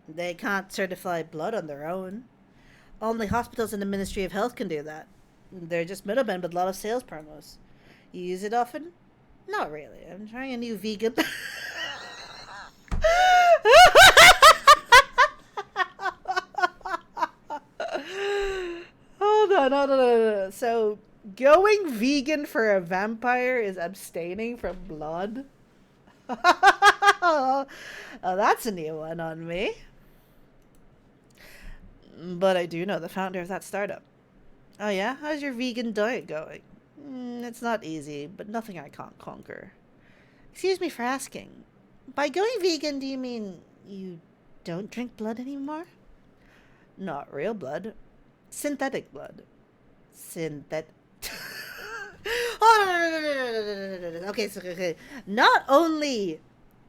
They can't certify blood on their own. Only hospitals and the Ministry of Health can do that. They're just middlemen with a lot of sales promos. You use it often? Not really. I'm trying a new vegan. Hold on. So, going vegan for a vampire is abstaining from blood? Oh, that's a new one on me. But I do know the founder of that startup. Oh yeah? How's your vegan diet going? It's not easy, but nothing I can't conquer. Excuse me for asking. By going vegan, do you mean you don't drink blood anymore? Not real blood. Synthetic blood. Synthetic. Okay. Not only,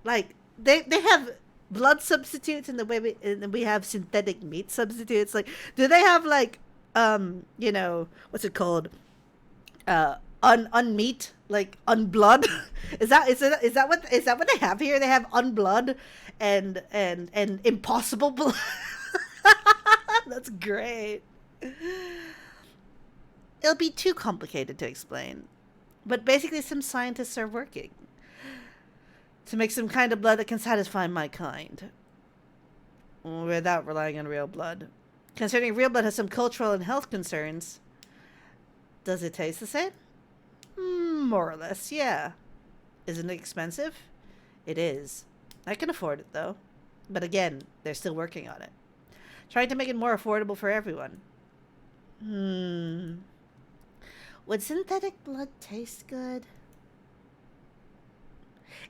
like, they have blood substitutes in the way we have synthetic meat substitutes. Like, do they have, like, what's it called? Unmeat, like unblood. Is that what they have here? They have unblood and impossible blood. That's great. It'll be too complicated to explain. But basically some scientists are working to make some kind of blood that can satisfy my kind without relying on real blood. Considering real blood has some cultural and health concerns, does it taste the same? More or less, yeah. Isn't it expensive? It is. I can afford it, though. But again, they're still working on it. Trying to make it more affordable for everyone. Would synthetic blood taste good?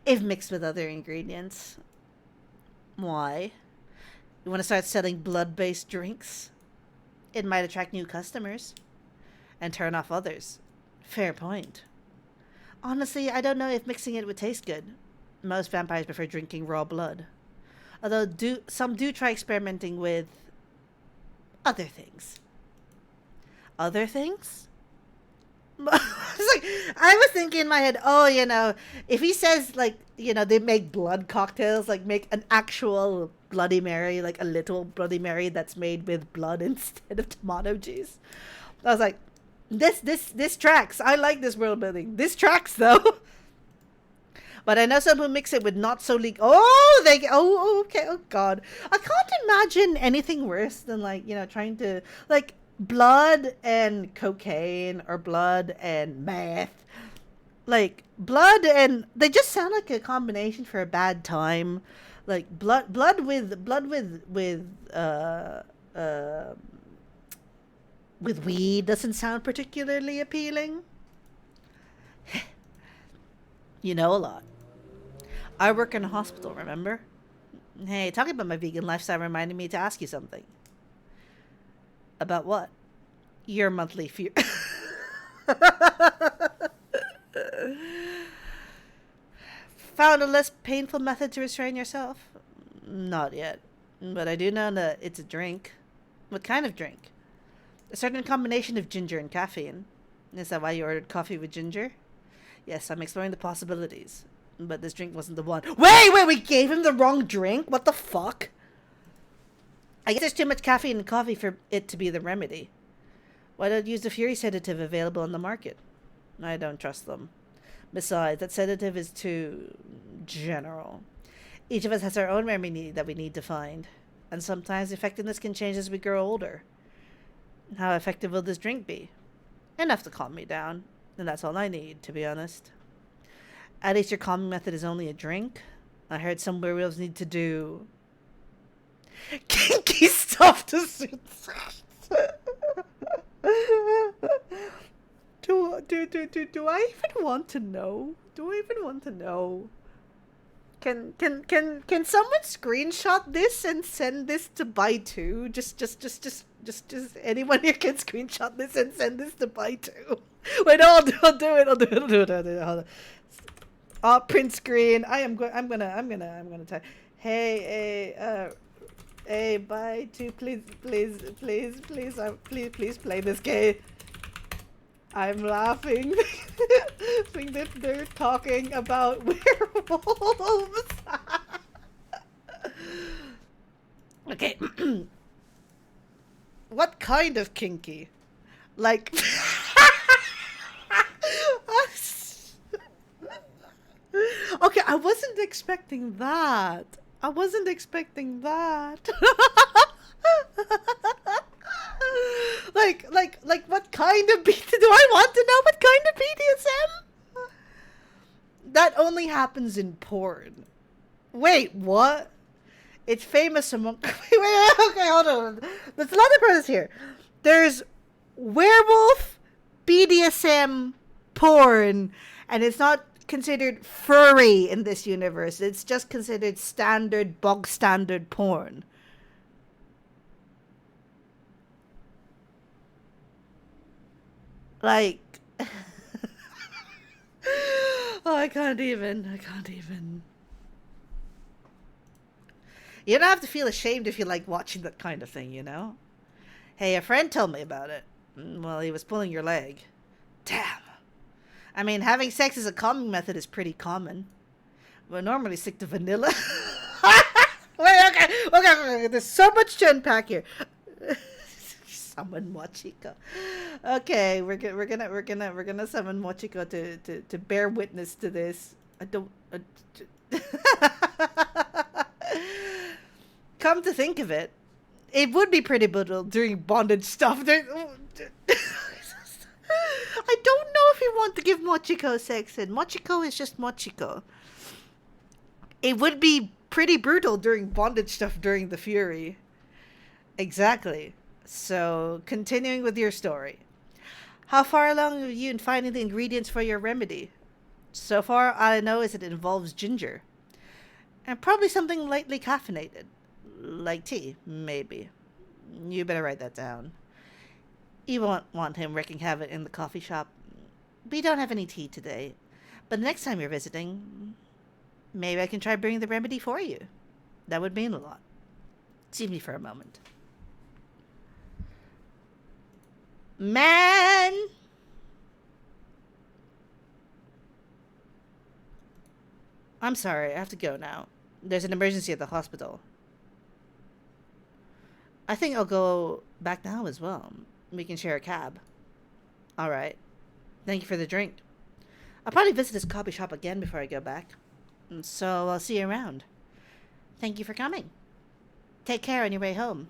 If mixed with other ingredients. Why? You want to start selling blood-based drinks? It might attract new customers. And turn off others. Fair point. Honestly, I don't know if mixing it would taste good. Most vampires prefer drinking raw blood. Although some do try experimenting with other things. Other things? I was thinking in my head, if he says, they make blood cocktails, like make an actual Bloody Mary, like a little Bloody Mary that's made with blood instead of tomato juice. I was like, this tracks. I like this world building. This tracks, though. But I know some who mix it with not so okay. Oh, God. I can't imagine anything worse than, trying to, blood and cocaine or blood and meth. Blood and they just sound like a combination for a bad time. Blood with weed doesn't sound particularly appealing. You know a lot. I work in a hospital, remember? Hey, talking about my vegan lifestyle reminded me to ask you something. About what? Your monthly fee. Found a less painful method to restrain yourself? Not yet. But I do know that it's a drink. What kind of drink? A certain combination of ginger and caffeine. Is that why you ordered coffee with ginger? Yes, I'm exploring the possibilities. But this drink wasn't the one. Wait, we gave him the wrong drink? What the fuck? I guess there's too much caffeine in coffee for it to be the remedy. Why don't you use the Fury sedative available on the market? I don't trust them. Besides, that sedative is too general. Each of us has our own remedy that we need to find. And sometimes effectiveness can change as we grow older. How effective will this drink be? Enough to calm me down. And that's all I need, to be honest. At least your calming method is only a drink. I heard some werewolves need to do kinky stuff to suit sex. Do I even want to know? Can someone screenshot this and send this to buy two? Just anyone here can screenshot this and send this to buy two. Wait, no, I'll do it. Hold on. Oh, print screen. I'm gonna type. Hey, hey, bye to please play this game. I'm laughing. Think that they're talking about werewolves. Okay. What kind of kinky? Like. Okay, I wasn't expecting that. I wasn't expecting that. like, what kind of do I want to know what kind of BDSM? That only happens in porn. Wait, what? It's famous among. Wait, okay, hold on. There's a lot of pros here. There's werewolf BDSM porn, and it's not considered furry in this universe. It's just considered standard, bog standard porn. Like. Oh, I can't even. I can't even. You don't have to feel ashamed if you like watching that kind of thing, you know? Hey, a friend told me about it. Well, he was pulling your leg. Damn. I mean, having sex as a calming method is pretty common. We'll normally stick to vanilla. Wait, okay. There's so much to unpack here. Summon Mochiko. Okay, we're gonna summon Mochiko to bear witness to this. I don't. Come to think of it, it would be pretty brutal during bondage stuff. I don't know if you want to give Mochiko sex, and Mochiko is just Mochiko. It would be pretty brutal during bondage stuff during the Fury. Exactly. So, continuing with your story. How far along are you in finding the ingredients for your remedy? So far, all I know is it involves ginger. And probably something lightly caffeinated. Like tea, maybe. You better write that down. You won't want him wreaking havoc in the coffee shop. We don't have any tea today. But next time you're visiting, maybe I can try bringing the remedy for you. That would mean a lot. See me for a moment. Man! I'm sorry, I have to go now. There's an emergency at the hospital. I think I'll go back now as well. We can share a cab. Alright. Thank you for the drink. I'll probably visit this coffee shop again before I go back. So I'll see you around. Thank you for coming. Take care on your way home.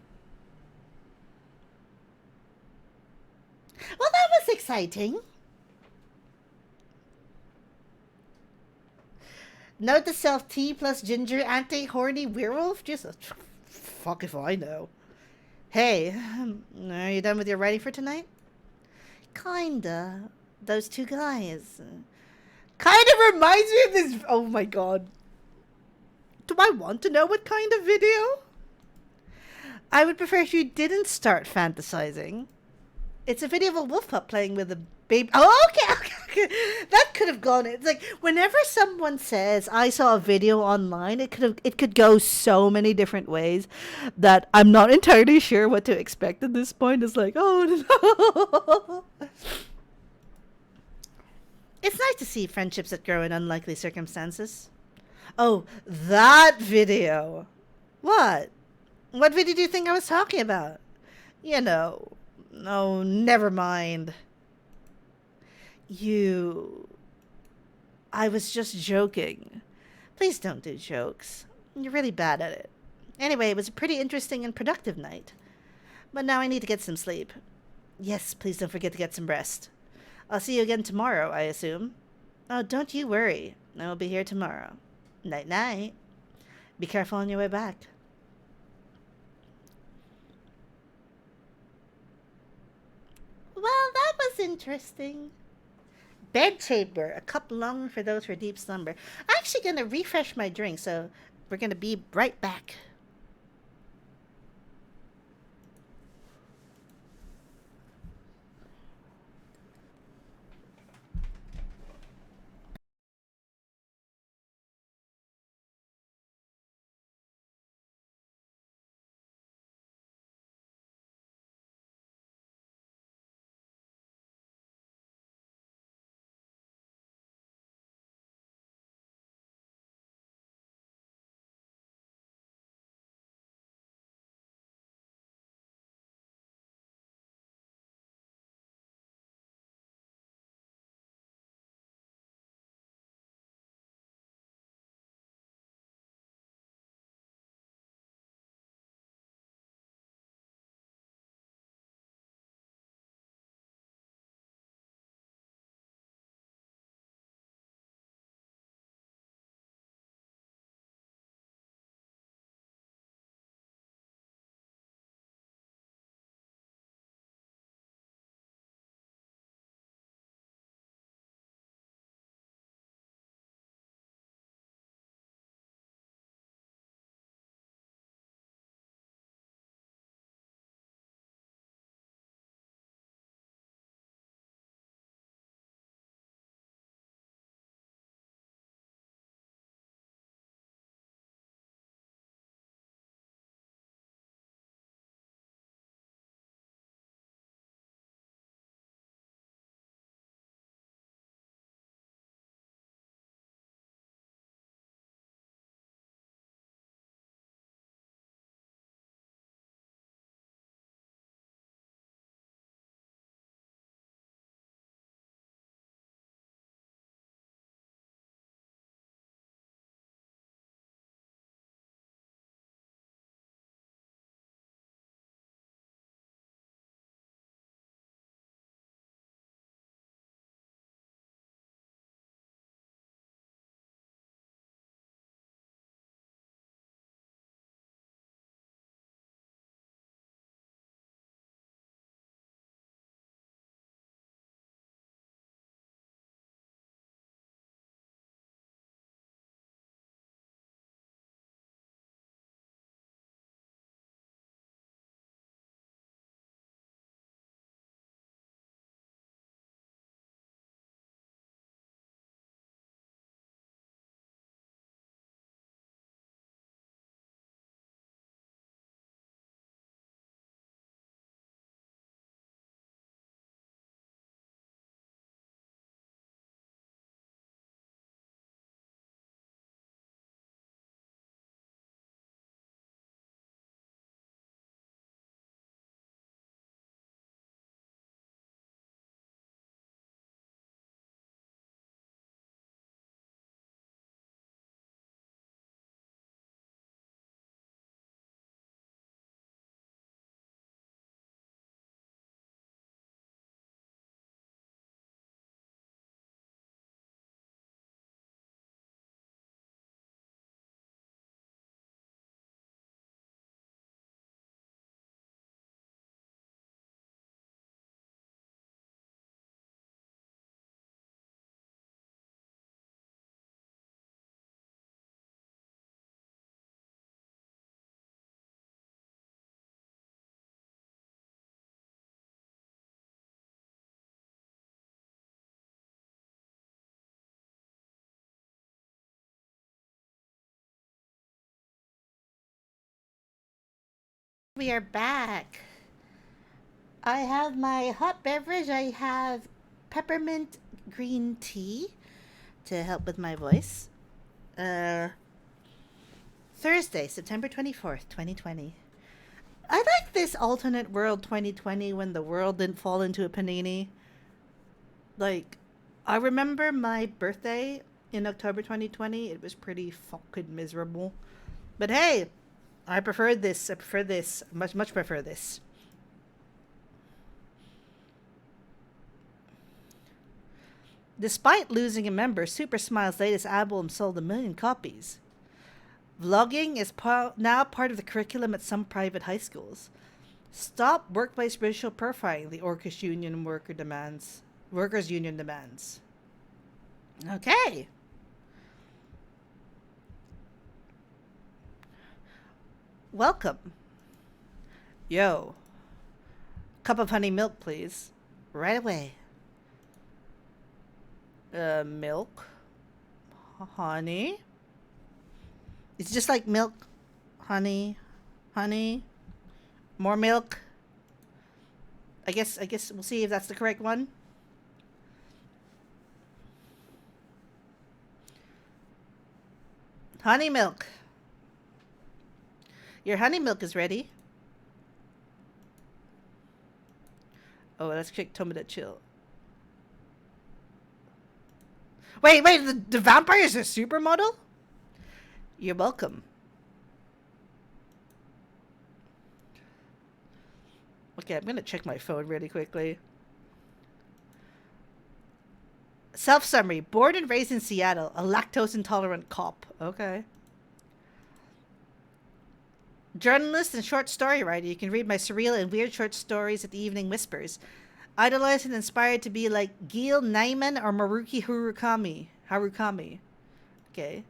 Well, that was exciting. Note to self: tea plus ginger anti-horny werewolf? Just fuck if I know. Hey, are you done with your writing for tonight? Kinda. Those two guys. Kind of reminds me of this. Oh my god. Do I want to know what kind of video? I would prefer if you didn't start fantasizing. It's a video of a wolf pup playing with a baby. Oh, okay. That could have gone. It's like whenever someone says I saw a video online, it could go so many different ways that I'm not entirely sure what to expect at this point. It's like, oh no. It's nice to see friendships that grow in unlikely circumstances. Oh, that video. What? What video do you think I was talking about? You know. Oh, never mind. I was just joking. Please don't do jokes. You're really bad at it. Anyway, it was a pretty interesting and productive night. But now I need to get some sleep. Yes, please don't forget to get some rest. I'll see you again tomorrow, I assume. Oh, don't you worry. I will be here tomorrow. Night-night. Be careful on your way back. Well, that was interesting. Bedchamber, a cup long for those for deep slumber. I'm actually going to refresh my drink, so we're going to be right back. We are back. I have my hot beverage. I have peppermint green tea to help with my voice. Uh, Thursday, September 24th, 2020. I like this alternate world 2020 when the world didn't fall into a panini. Like, I remember my birthday in October 2020. It was pretty fucking miserable. But hey, I preferred this. I prefer this. Much, much prefer this. Despite losing a member, Super Smile's latest album sold 1 million copies. Vlogging is now part of the curriculum at some private high schools. Stop workplace racial profiling, the Orcish Union Workers Union demands. Okay. Welcome. Yo. Cup of honey milk, please. Right away. Milk. Honey. It's just like milk. Honey. Honey. More milk. I guess we'll see if that's the correct one. Honey milk. Your honey milk is ready. Oh, let's click Tomada Chill. Wait, the vampire is a supermodel? You're welcome. Okay, I'm gonna check my phone really quickly. Self-summary. Born and raised in Seattle, a lactose-intolerant cop. Okay. Journalist and short story writer. You can read my surreal and weird short stories at the Evening Whispers. Idolized and inspired to be like Gil Naiman or Maruki Harukami. Okay.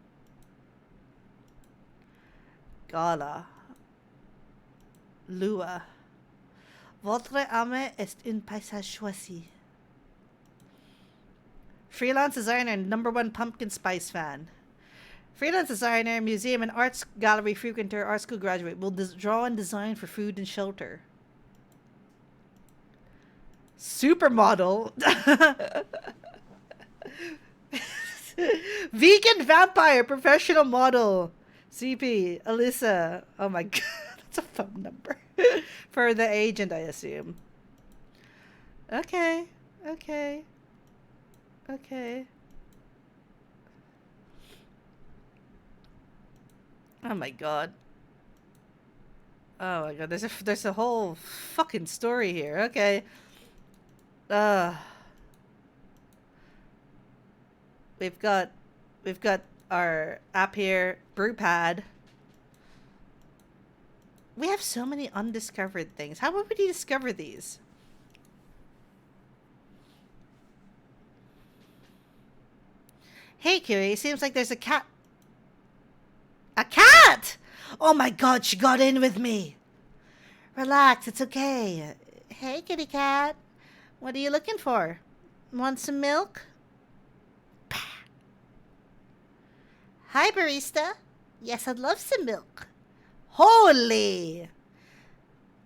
Gala. Lua. Votre âme est un paysage choisi. Freelance designer and #1 pumpkin spice fan. Freelance designer, museum and arts gallery frequenter, art school graduate. Will draw and design for food and shelter. Supermodel. Vegan vampire, professional model. CP, Alyssa. Oh my god, that's a phone number. For the agent, I assume. Okay. Oh my god. There's a whole fucking story here. Okay. We've got our app here, Brewpad. We have so many undiscovered things. How would we discover these? Hey, Curie, seems like there's a cat. A cat! Oh my god, she got in with me. Relax, it's okay. Hey, kitty cat. What are you looking for? Want some milk? Hi, barista. Yes, I'd love some milk. Holy!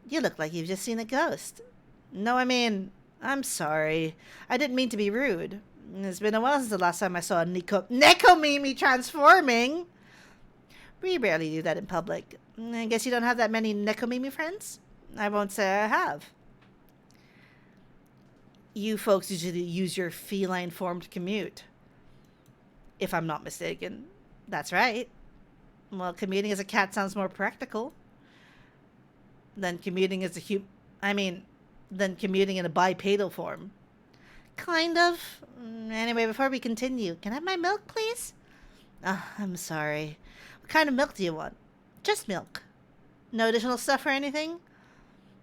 You look like you've just seen a ghost. No, I mean, I'm sorry. I didn't mean to be rude. It's been a while since the last time I saw a Neko Mimi transforming. We rarely do that in public. I guess you don't have that many Neko Mimi friends? I won't say I have. You folks usually use your feline form to commute. If I'm not mistaken. That's right. Well, commuting as a cat sounds more practical than commuting as than commuting in a bipedal form. Kind of. Anyway, before we continue, can I have my milk, please? I'm sorry. What kind of milk do you want? Just milk. No additional stuff or anything?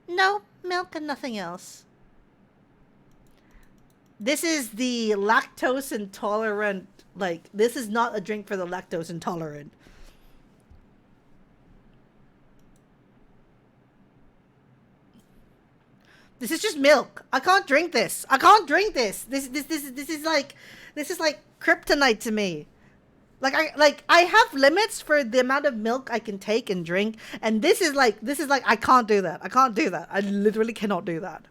No, milk and nothing else. This is the lactose intolerant, this is not a drink for the lactose intolerant. This is just milk. I can't drink this. This is like kryptonite to me. I have limits for the amount of milk I can take and drink, and this is like I can't do that. I can't do that. I literally cannot do that.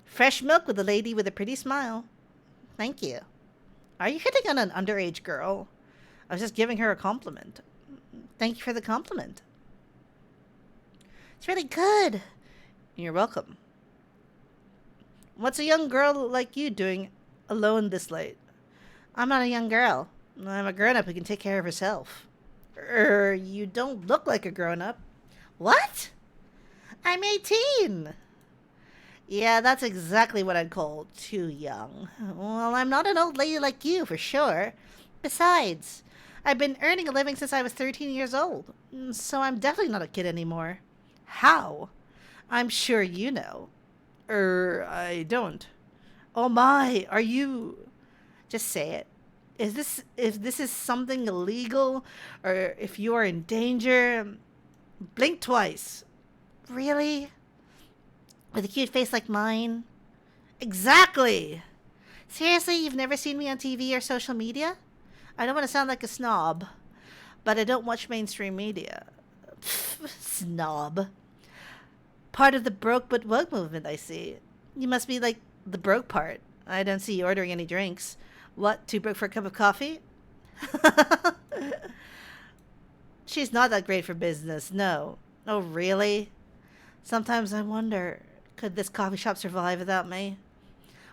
Fresh milk with a lady with a pretty smile. Thank you. Are you hitting on an underage girl? I was just giving her a compliment. Thank you for the compliment. It's really good. You're welcome. What's a young girl like you doing alone this late? I'm not a young girl. I'm a grown-up who can take care of herself. You don't look like a grown-up. What? I'm 18. Yeah, that's exactly what I'd call too young. Well, I'm not an old lady like you, for sure. Besides, I've been earning a living since I was 13 years old, so I'm definitely not a kid anymore. How? I'm sure you know. I don't. Oh my, are you... Just say it. If this is something illegal, or if you are in danger, blink twice. Really? With a cute face like mine? Exactly! Seriously, you've never seen me on TV or social media? I don't want to sound like a snob, but I don't watch mainstream media. Pfft, snob. Part of the broke but woke movement, I see. You must be like the broke part. I don't see you ordering any drinks. What, too broke for a cup of coffee? She's not that great for business, no. Oh, really? Sometimes I wonder, could this coffee shop survive without me?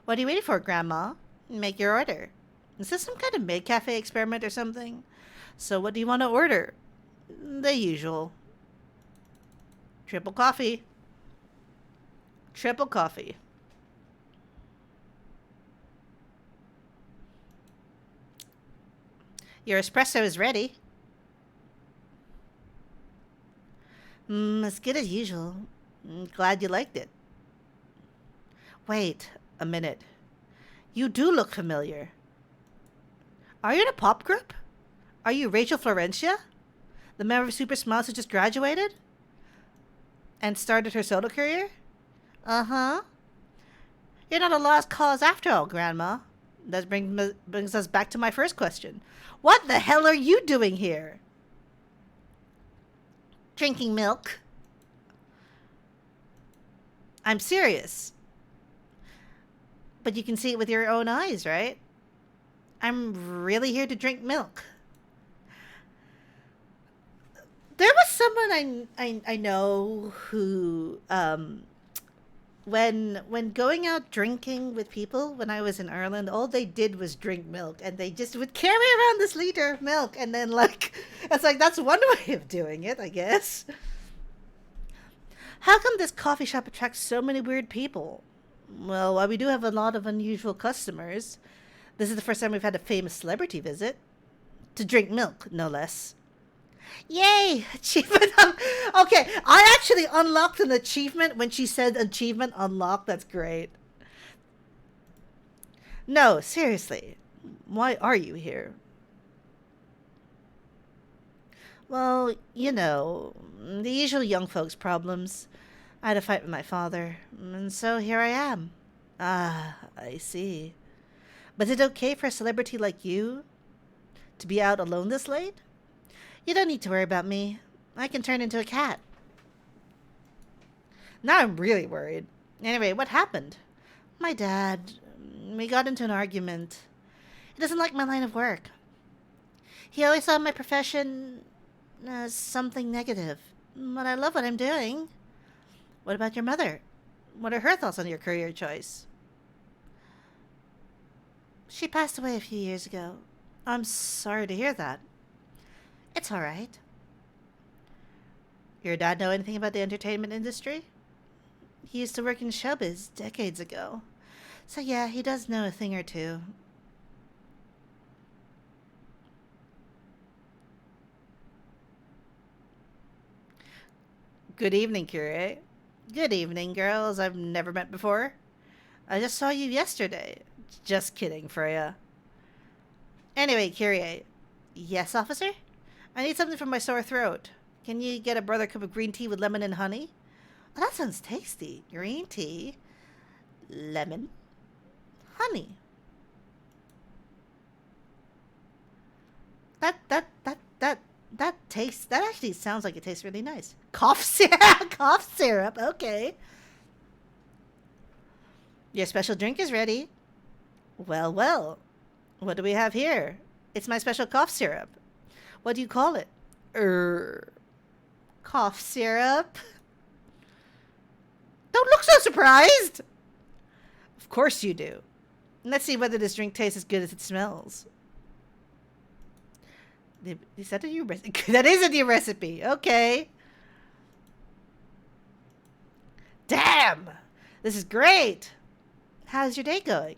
What are you waiting for, Grandma? Make your order. Is this some kind of maid cafe experiment or something? So what do you want to order? The usual. Triple coffee. Triple coffee. Your espresso is ready. As good as usual. Glad you liked it. Wait a minute. You do look familiar. Are you in a pop group? Are you Rachel Florencia? The member of Super Smiles who just graduated? And started her solo career? Uh-huh. You're not a lost cause after all, Grandma. That brings us back to my first question. What the hell are you doing here? Drinking milk. I'm serious. But you can see it with your own eyes, right? I'm really here to drink milk. There was someone I know who when going out drinking with people when I was in Ireland, all they did was drink milk, and they just would carry around this liter of milk, and then it's like that's one way of doing it, I guess. How come this coffee shop attracts so many weird people? Well, while we do have a lot of unusual customers, this is the first time we've had a famous celebrity visit. To drink milk, no less. Yay! Achievement. Okay, I actually unlocked an achievement when she said achievement unlocked. That's great. No, seriously. Why are you here? Well, you know, the usual young folks problems. I had a fight with my father, and so here I am. Ah, I see. But is it okay for a celebrity like you to be out alone this late? You don't need to worry about me. I can turn into a cat. Now I'm really worried. Anyway, what happened? My dad. We got into an argument. He doesn't like my line of work. He always saw my profession as something negative. But I love what I'm doing. What about your mother? What are her thoughts on your career choice? She passed away a few years ago. I'm sorry to hear that. It's all right. Your dad know anything about the entertainment industry? He used to work in showbiz decades ago. So yeah, he does know a thing or two. Good evening, Curie. Good evening, girls I've never met before. I just saw you yesterday. Just kidding, Freya. Anyway, Curie. Yes, officer? I need something for my sore throat. Can you get a brother cup of green tea with lemon and honey? Oh, that sounds tasty. Green tea, lemon, honey. That tastes. That actually sounds like it tastes really nice. Cough syrup. Cough syrup. Okay. Your special drink is ready. Well, well. What do we have here? It's my special cough syrup. What do you call it? Cough syrup. Don't look so surprised. Of course you do. Let's see whether this drink tastes as good as it smells. Is that a new recipe? That is a new recipe. Okay. Damn! This is great. How's your day going?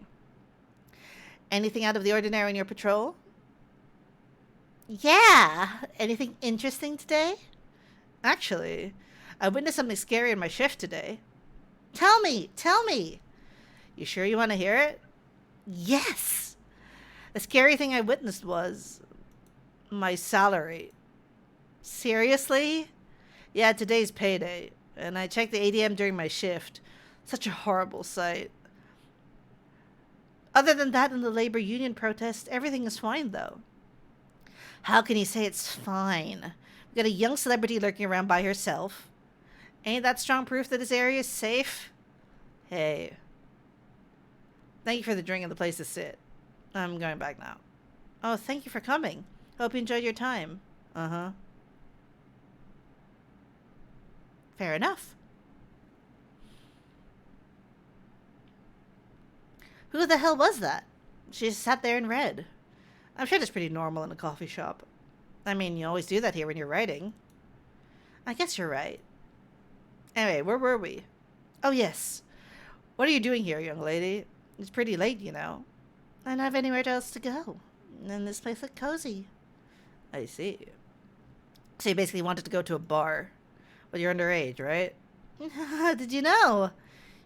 Anything out of the ordinary in your patrol? Yeah. Anything interesting today? Actually, I witnessed something scary in my shift today. Tell me. Tell me. You sure you want to hear it? Yes. The scary thing I witnessed was my salary. Seriously? Yeah, today's payday, and I checked the ATM during my shift. Such a horrible sight. Other than that and the labor union protest, everything is fine, though. How can you say it's fine? We got a young celebrity lurking around by herself. Ain't that strong proof that this area is safe? Hey. Thank you for the drink and the place to sit. I'm going back now. Oh, thank you for coming. Hope you enjoyed your time. Uh-huh. Fair enough. Who the hell was that? She just sat there and read. I'm sure that's pretty normal in a coffee shop. I mean, you always do that here when you're writing. I guess you're right. Anyway, where were we? Oh, yes. What are you doing here, young lady? It's pretty late, you know. I don't have anywhere else to go. And this place looked cozy. I see. So you basically wanted to go to a bar. But you're underage, right? How did you know?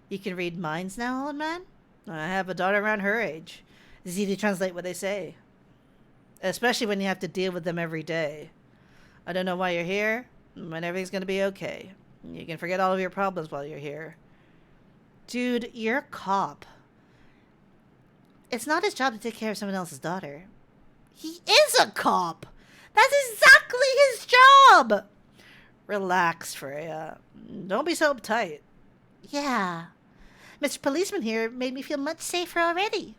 You can read minds now, old man? I have a daughter around her age. It's easy to translate what they say. Especially when you have to deal with them every day. I don't know why you're here, but everything's going to be okay. You can forget all of your problems while you're here. Dude, you're a cop. It's not his job to take care of someone else's daughter. He is a cop! That's exactly his job! Relax, Freya. Don't be so uptight. Yeah. Mr. Policeman here made me feel much safer already.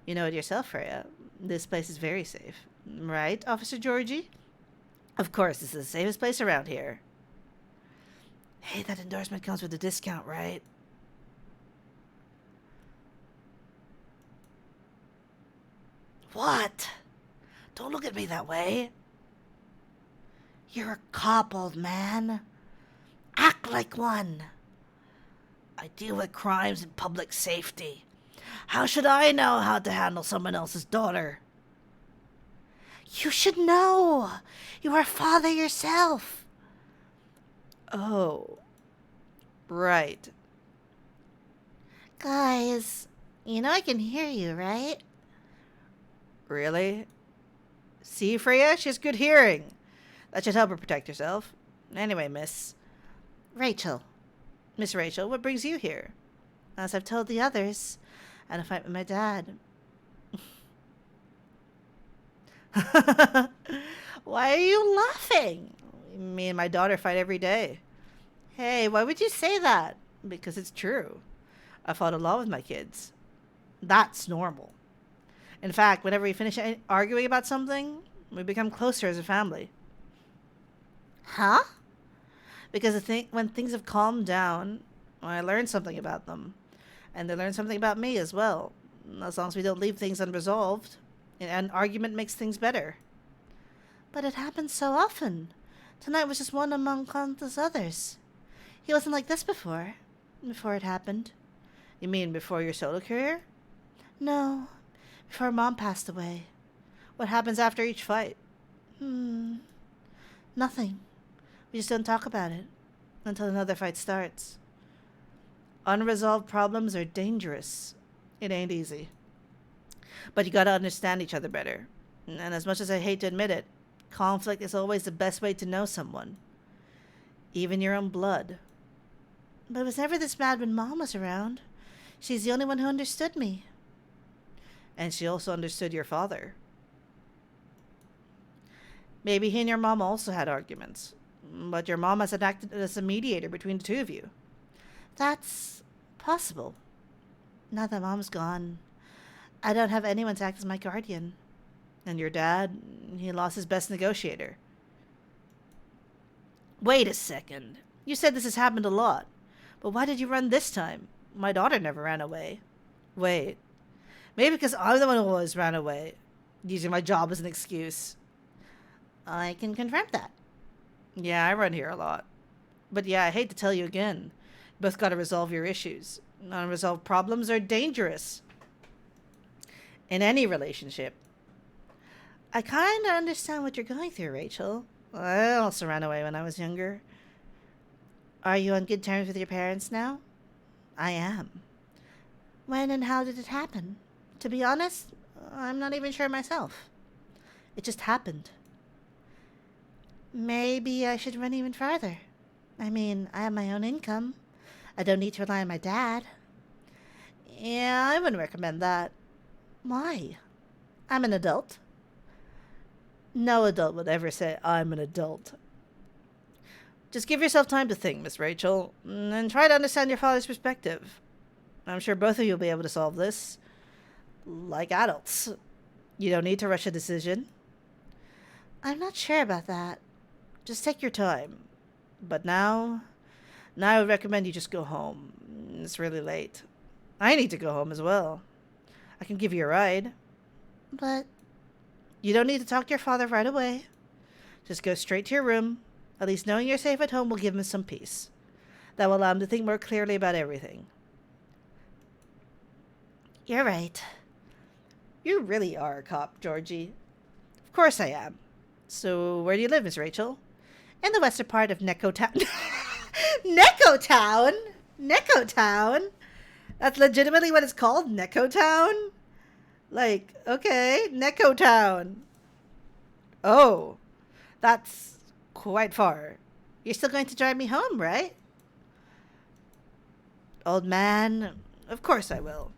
You know it yourself, Freya. This place is very safe. Right, Officer Georgie? Of course, this is the safest place around here. Hey, that endorsement comes with a discount, right? What? Don't look at me that way. You're a cop, old man. Act like one. I deal with crimes and public safety. How should I know how to handle someone else's daughter? You should know. You are a father yourself. Oh. Right. Guys, you know I can hear you, right? Really? See, Freya? She has good hearing. That should help her protect herself. Anyway, Miss Rachel. Miss Rachel, what brings you here? As I've told the others, I had a fight with my dad. Why are you laughing? Me and my daughter fight every day. Hey, why would you say that? Because it's true. I fought a lot with my kids. That's normal. In fact, whenever we finish arguing about something, we become closer as a family. Huh? Because when things have calmed down, I learn something about them. And they learn something about me as well. As long as we don't leave things unresolved. An argument makes things better. But it happens so often. Tonight was just one among countless others. He wasn't like this before. Before it happened. You mean before your solo career? No. Before Mom passed away. What happens after each fight? Nothing. We just don't talk about it. Until another fight starts. Unresolved problems are dangerous. It ain't easy. But you gotta understand each other better. And as much as I hate to admit it, conflict is always the best way to know someone. Even your own blood. But it was never this bad when Mom was around. She's the only one who understood me. And she also understood your father. Maybe he and your mom also had arguments. But your mom has acted as a mediator between the two of you. That's possible. Now that Mom's gone, I don't have anyone to act as my guardian. And your dad, he lost his best negotiator. Wait a second. You said this has happened a lot. But why did you run this time? My daughter never ran away. Wait. Maybe because I'm the one who always ran away, using my job as an excuse. I can confirm that. Yeah, I run here a lot. But yeah, I hate to tell you again. You both gotta resolve your issues. Unresolved problems are dangerous. In any relationship. I kind of understand what you're going through, Rachel. I also ran away when I was younger. Are you on good terms with your parents now? I am. When and how did it happen? To be honest, I'm not even sure myself. It just happened. Maybe I should run even farther. I mean, I have my own income. I don't need to rely on my dad. Yeah, I wouldn't recommend that. Why? I'm an adult. No adult would ever say, I'm an adult. Just give yourself time to think, Miss Rachel, and try to understand your father's perspective. I'm sure both of you will be able to solve this. Like adults. You don't need to rush a decision. I'm not sure about that. Just take your time. But now I would recommend you just go home. It's really late. I need to go home as well. I can give you a ride. But you don't need to talk to your father right away. Just go straight to your room. At least knowing you're safe at home will give him some peace. That will allow him to think more clearly about everything. You're right. You really are a cop, Georgie. Of course I am. So, where do you live, Miss Rachel? In the western part of Necco Town. Necco Town? Necco Town? That's legitimately what it's called? Necco Town? Like, okay, Necco Town. Oh, that's quite far. You're still going to drive me home, right? Old man, of course I will.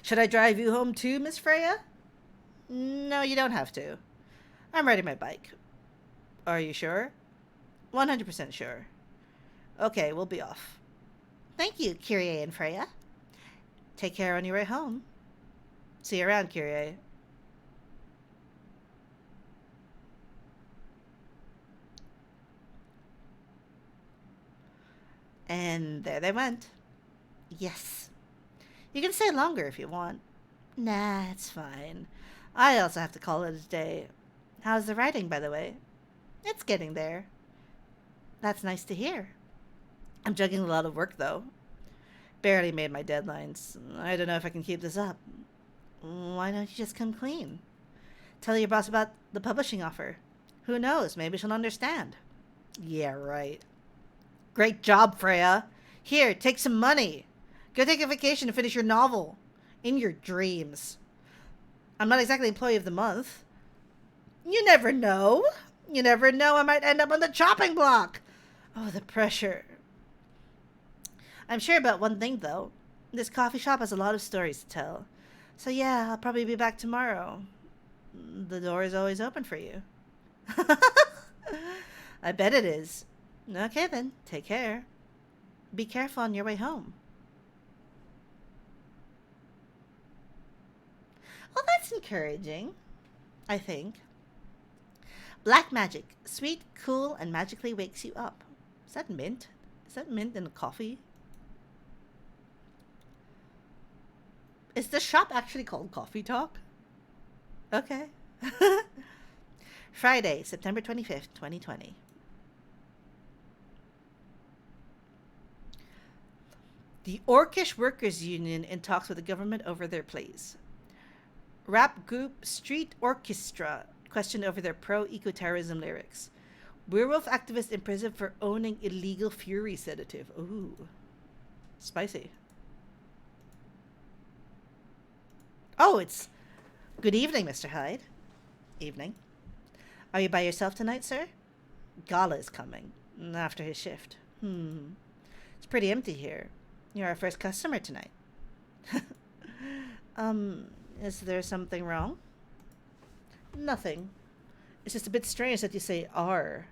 Should I drive you home too, Miss Freya? No, you don't have to. I'm riding my bike. Are you sure? 100% sure. Okay, we'll be off. Thank you, Kyrie and Freya. Take care on your way home. See you around, Kyrie. And there they went. Yes. You can stay longer if you want. Nah, it's fine. I also have to call it a day. How's the writing, by the way? It's getting there. That's nice to hear. I'm juggling a lot of work, though. Barely made my deadlines. I don't know if I can keep this up. Why don't you just come clean? Tell your boss about the publishing offer. Who knows? Maybe she'll understand. Yeah, right. Great job, Freya. Here, take some money. Go take a vacation and finish your novel. In your dreams. I'm not exactly employee of the month. You never know. You never know. I might end up on the chopping block. Oh, the pressure. I'm sure about one thing, though. This coffee shop has a lot of stories to tell. So yeah, I'll probably be back tomorrow. The door is always open for you. I bet it is. Okay then, take care. Be careful on your way home. Well, that's encouraging, I think. Black magic. Sweet, cool, and magically wakes you up. Is that mint? Is that mint in the coffee? Is the shop actually called Coffee Talk? Okay. Friday, September 25th, 2020. The Orcish Workers Union in talks with the government over their plays. Rap group Street Orchestra questioned over their pro-eco-terrorism lyrics. Werewolf activist imprisoned for owning illegal fury sedative. Ooh. Spicy. Oh, it's... Good evening, Mr. Hyde. Evening. Are you by yourself tonight, sir? Gala is coming. After his shift. It's pretty empty here. You're our first customer tonight. Is there something wrong? Nothing. It's just a bit strange that you say "are"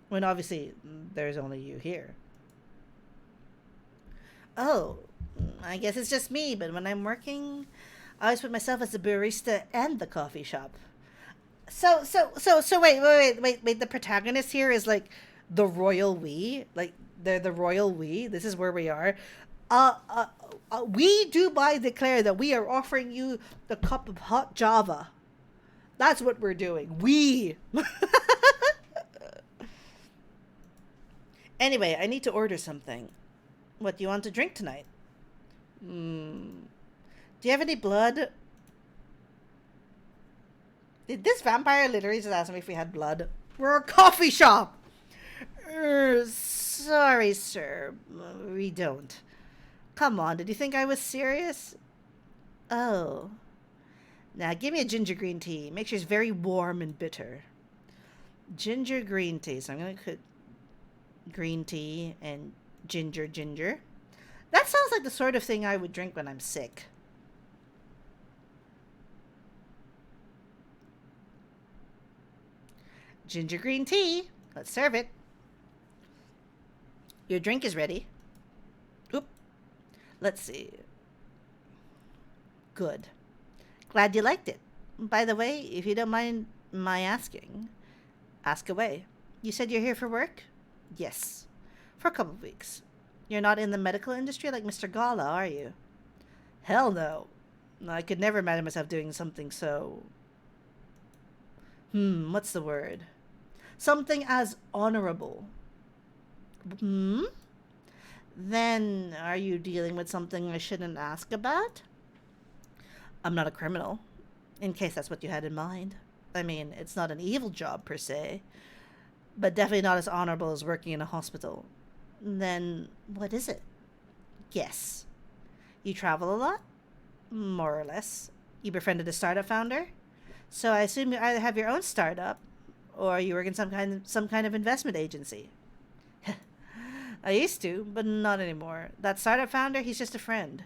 when obviously there's only you here. Oh, I guess it's just me, but when I'm working, I always put myself as the barista and the coffee shop. So wait. The protagonist here is like the royal we. Like they're the royal we. This is where we are. Uh, uh, we do by declare that we are offering you the cup of hot Java. That's what we're doing. We. Anyway, I need to order something. What do you want to drink tonight? Do you have any blood? Did this vampire literally just ask me if we had blood? We're a coffee shop. Sorry, sir. We don't. Come on, did you think I was serious? Oh. Now, give me a ginger green tea. Make sure it's very warm and bitter. Ginger green tea. So I'm going to put green tea and ginger. That sounds like the sort of thing I would drink when I'm sick. Ginger green tea. Let's serve it. Your drink is ready. Oop. Let's see. Good. Glad you liked it. By the way, if you don't mind my asking, ask away. You said you're here for work? Yes. For a couple of weeks. You're not in the medical industry like Mr. Gala, are you? Hell no. I could never imagine myself doing something so... what's the word? Something as honorable. Then, are you dealing with something I shouldn't ask about? I'm not a criminal, in case that's what you had in mind. I mean, it's not an evil job per se, but definitely not as honorable as working in a hospital. Then, what is it? Guess. You travel a lot? More or less. You befriended a startup founder? So I assume you either have your own startup, or you work in some kind of investment agency. I used to, but not anymore. That startup founder, he's just a friend.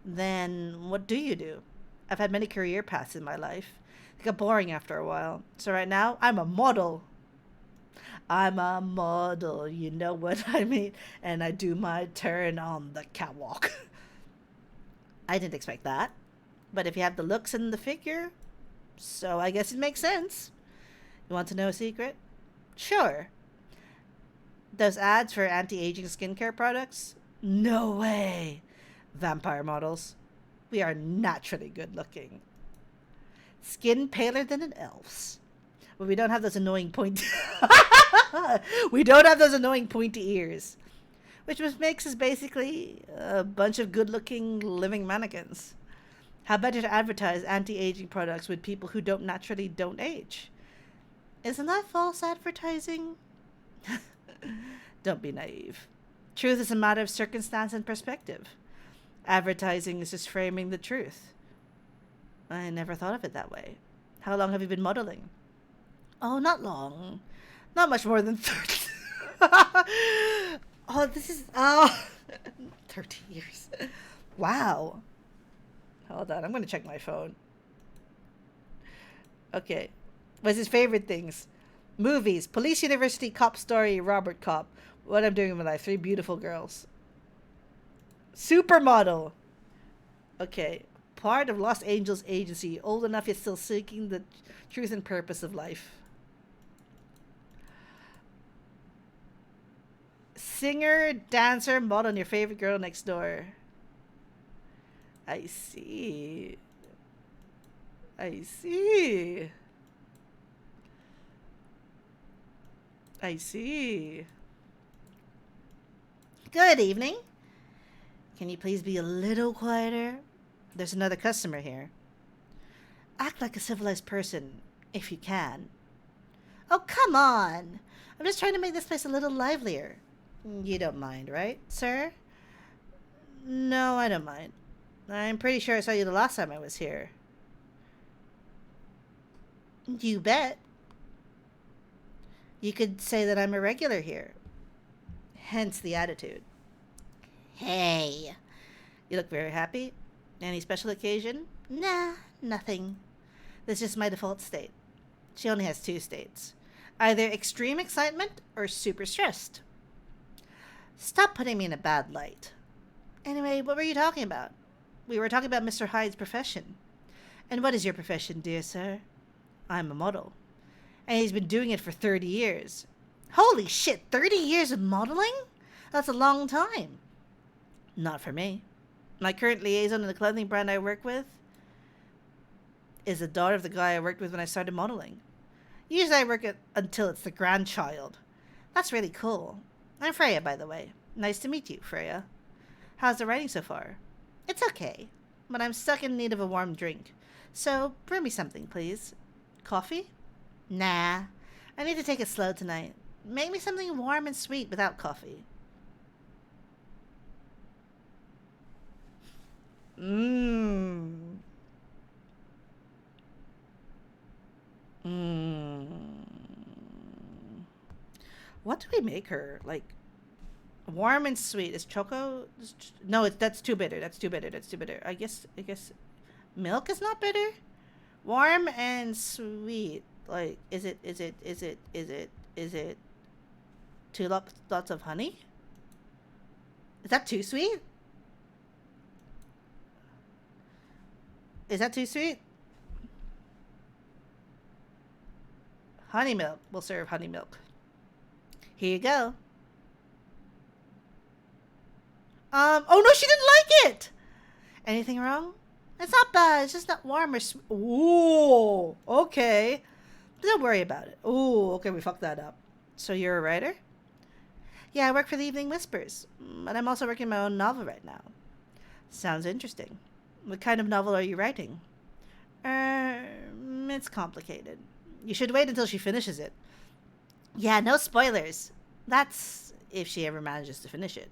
Then, what do you do? I've had many career paths in my life. They got boring after a while. So right now, I'm a model. I'm a model, you know what I mean? And I do my turn on the catwalk. I didn't expect that. But if you have the looks and the figure, so I guess it makes sense. You want to know a secret? Sure. Those ads for anti-aging skincare products? No way. Vampire models. We are naturally good looking. Skin paler than an elf's. But we don't have those annoying pointy... we don't have those annoying pointy ears. Which makes us basically a bunch of good-looking living mannequins. How better to advertise anti-aging products with people who don't age? Isn't that false advertising? Don't be naive. Truth is a matter of circumstance and perspective. Advertising is just framing the truth. I never thought of it that way. How long have you been modeling? Oh, not long. Not much more than 30. Oh, this is... Oh, 30 years. Wow. Hold on, I'm going to check my phone. Okay. What's his favorite things? Movies. Police University, Cop Story, Robert Cop. What I'm doing in my life. 3 beautiful girls. Supermodel. Okay. Part of Los Angeles agency. Old enough yet still seeking the truth and purpose of life. Singer, dancer, model, and your favorite girl next door. I see. I see. I see. Good evening. Can you please be a little quieter? There's another customer here. Act like a civilized person, if you can. Oh, come on. I'm just trying to make this place a little livelier. You don't mind, right, sir? No, I don't mind. I'm pretty sure I saw you the last time I was here. You bet. You could say that I'm a regular here. Hence the attitude. Hey. You look very happy. Any special occasion? Nah, nothing. This is just my default state. She only has two states. Either extreme excitement or super stressed. Stop putting me in a bad light. Anyway, what were you talking about? We were talking about Mr. Hyde's profession. And what is your profession, dear sir? I'm a model. And he's been doing it for 30 years. Holy shit, 30 years of modeling? That's a long time. Not for me. My current liaison in the clothing brand I work with is the daughter of the guy I worked with when I started modeling. Usually I work until it's the grandchild. That's really cool. I'm Freya, by the way. Nice to meet you, Freya. How's the writing so far? It's okay, but I'm stuck in need of a warm drink. So, brew me something, please. Coffee? Nah. I need to take it slow tonight. Make me something warm and sweet without coffee. Mmm. Mmm. What do we make her? Like, warm and sweet. Is choco? No, that's too bitter. That's too bitter. That's too bitter. I guess milk is not bitter. Warm and sweet. Like, is it two lots of honey? Is that too sweet? Is that too sweet? Honey milk. We'll serve honey milk. Here you go. Oh no, she didn't like it! Anything wrong? It's not bad. It's just not warm or sweet. Ooh, okay. Don't worry about it. Ooh, okay, we fucked that up. So you're a writer? Yeah, I work for the Evening Whispers. But I'm also working my own novel right now. Sounds interesting. What kind of novel are you writing? It's complicated. You should wait until she finishes it. Yeah, no spoilers. That's if she ever manages to finish it.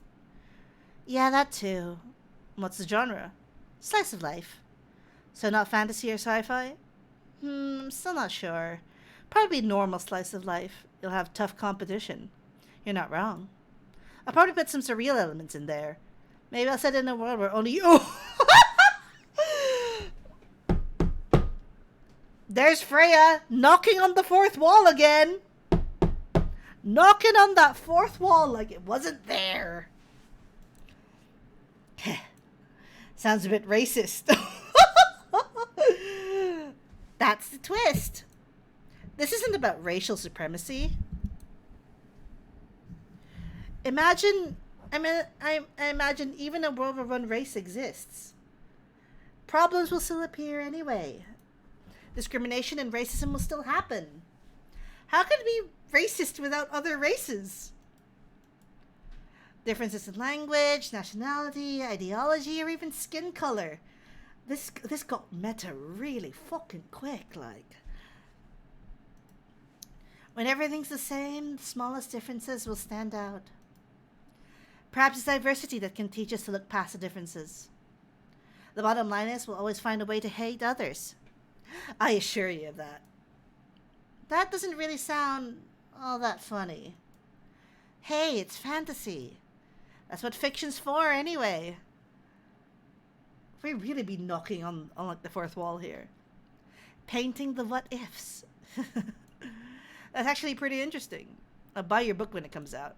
Yeah, that too. What's the genre? Slice of life. So not fantasy or sci-fi? I'm still not sure. Probably normal slice of life. You'll have tough competition. You're not wrong. I'll probably put some surreal elements in there. Maybe I'll set it in a world where only you... There's Freya, knocking on the fourth wall again. Knocking on that fourth wall like it wasn't there. Sounds a bit racist. That's the twist. This isn't about racial supremacy. I imagine even a world where one race exists. Problems will still appear anyway. Discrimination and racism will still happen. How can it be racist without other races? Differences in language, nationality, ideology, or even skin color. This got meta really fucking quick, like. When everything's the same, the smallest differences will stand out. Perhaps it's diversity that can teach us to look past the differences. The bottom line is we'll always find a way to hate others. I assure you of that. That doesn't really sound all that funny. Hey, it's fantasy. That's what fiction's for anyway. We really be knocking on like the fourth wall here. Painting the what ifs. That's actually pretty interesting. I'll buy your book when it comes out.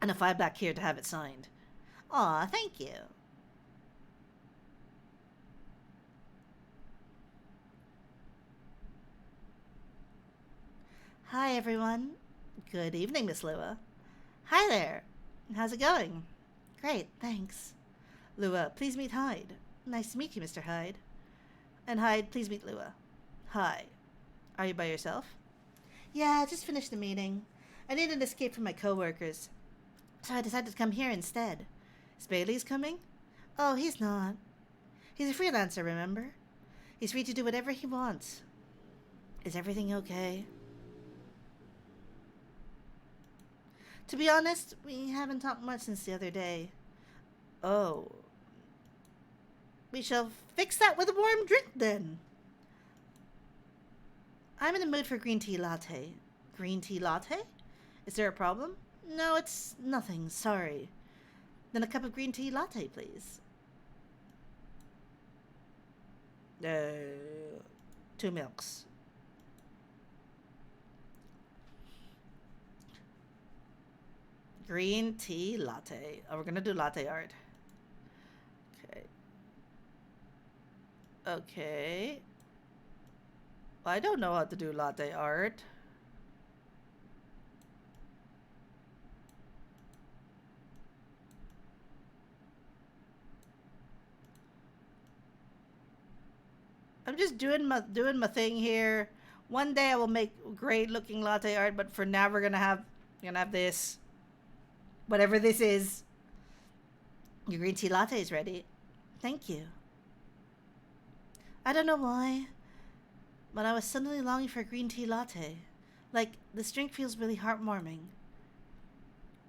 And I'll fly back here to have it signed. Aw, thank you. Hi, everyone. Good evening, Miss Lua. Hi there. How's it going? Great, thanks. Lua, please meet Hyde. Nice to meet you, Mr. Hyde. And Hyde, please meet Lua. Hi. Are you by yourself? Yeah, I just finished the meeting. I need an escape from my coworkers. So I decided to come here instead. Is Bailey's coming? Oh, he's not. He's a freelancer, remember? He's free to do whatever he wants. Is everything okay? To be honest, we haven't talked much since the other day. Oh. We shall fix that with a warm drink, then. I'm in the mood for green tea latte. Green tea latte? Is there a problem? No, it's nothing, sorry. Then a cup of green tea latte, please. 2 milks. Green tea latte. Oh, we're gonna do latte art. Okay. Okay. I don't know how to do latte art. I'm just doing my thing here. One day I will make great looking latte art, but for now we're gonna have this. Whatever this is. Your green tea latte is ready. Thank you. I don't know why, but I was suddenly longing for a green tea latte. Like, this drink feels really heartwarming.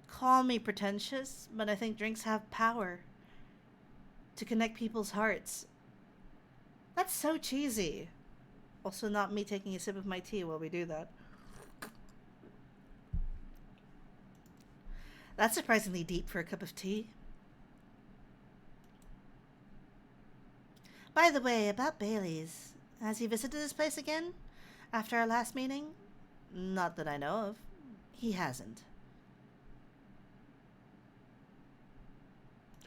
Call me pretentious, but I think drinks have power to connect people's hearts. That's so cheesy. Also, not me taking a sip of my tea while we do that. That's surprisingly deep for a cup of tea. By the way, about Bailey's. Has he visited this place again? After our last meeting? Not that I know of. He hasn't.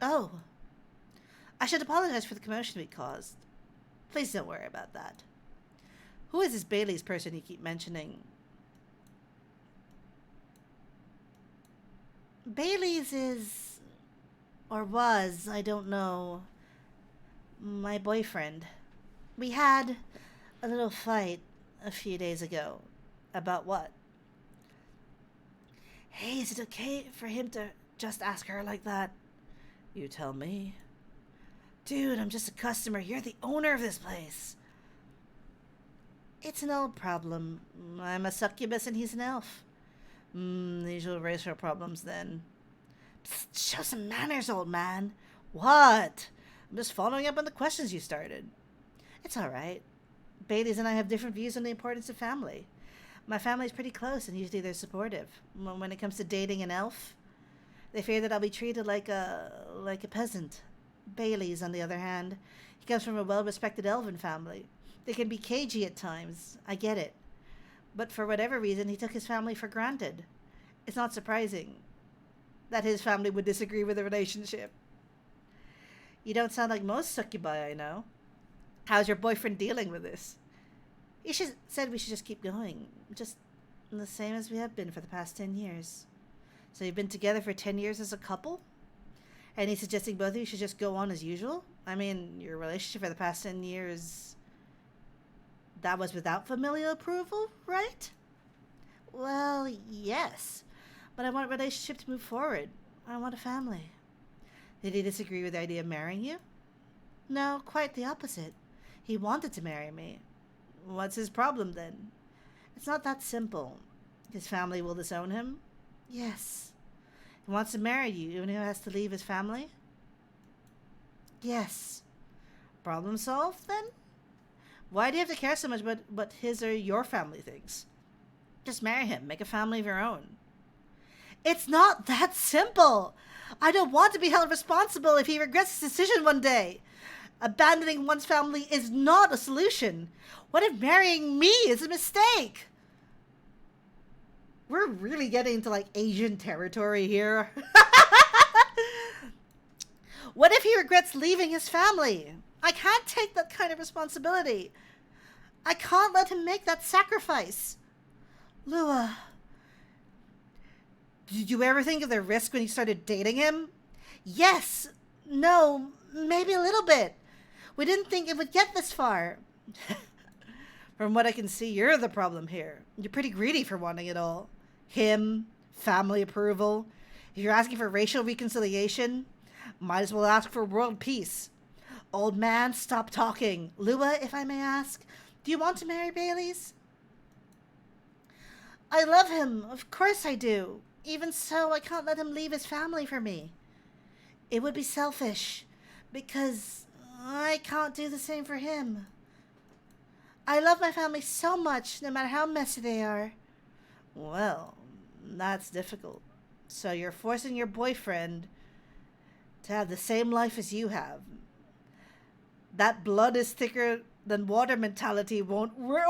Oh. I should apologize for the commotion we caused. Please don't worry about that. Who is this Bailey's person you keep mentioning? Bailey's is... or was, I don't know... my boyfriend. We had a little fight a few days ago. About what? Hey, is it okay for him to just ask her like that? You tell me. Dude, I'm just a customer. You're the owner of this place. It's an old problem. I'm a succubus and he's an elf. Usual racial problems then. Psst, show some manners, old man. What? I'm just following up on the questions you started. It's alright. Bailey's and I have different views on the importance of family. My family's pretty close and usually they're supportive. When it comes to dating an elf, they fear that I'll be treated like a peasant. Bailey's, on the other hand, he comes from a well-respected elven family. They can be cagey at times. I get it. But for whatever reason, he took his family for granted. It's not surprising that his family would disagree with the relationship. You don't sound like most succubi I know. How's your boyfriend dealing with this? He said we should just keep going. Just the same as we have been for the past 10 years. So you've been together for 10 years as a couple? And he's suggesting both of you should just go on as usual? I mean, your relationship for the past 10 years... that was without familial approval, right? Well, yes. But I want a relationship to move forward. I want a family. Did he disagree with the idea of marrying you? No, quite the opposite. He wanted to marry me. What's his problem then? It's not that simple. His family will disown him? Yes. He wants to marry you even if he has to leave his family? Yes. Problem solved then? Why do you have to care so much about what his or your family thinks? Just marry him. Make a family of your own. It's not that simple. I don't want to be held responsible if he regrets his decision one day. Abandoning one's family is not a solution. What if marrying me is a mistake? We're really getting into like Asian territory here. What if he regrets leaving his family? I can't take that kind of responsibility. I can't let him make that sacrifice. Lua, did you ever think of the risk when you started dating him? Yes. No, maybe a little bit. We didn't think it would get this far. From what I can see, you're the problem here. You're pretty greedy for wanting it all. Him, family approval. If you're asking for racial reconciliation, might as well ask for world peace. Old man, stop talking. Lua, if I may ask, do you want to marry Bailey's? I love him. Of course I do. Even so, I can't let him leave his family for me. It would be selfish, because I can't do the same for him. I love my family so much, no matter how messy they are. Well, that's difficult. So you're forcing your boyfriend to have the same life as you have. That blood is thicker than water mentality won't work.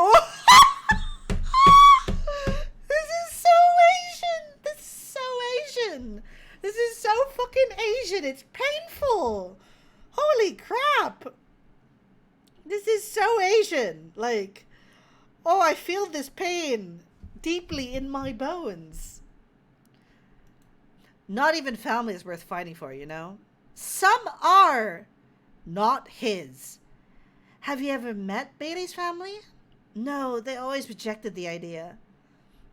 This is so Asian. This is so Asian. Asian. It's painful. Holy crap. This is so Asian. Like, oh, I feel this pain deeply in my bones. Not even family is worth fighting for, you know? Some are. Not his. Have you ever met Bailey's family? No, they always rejected the idea.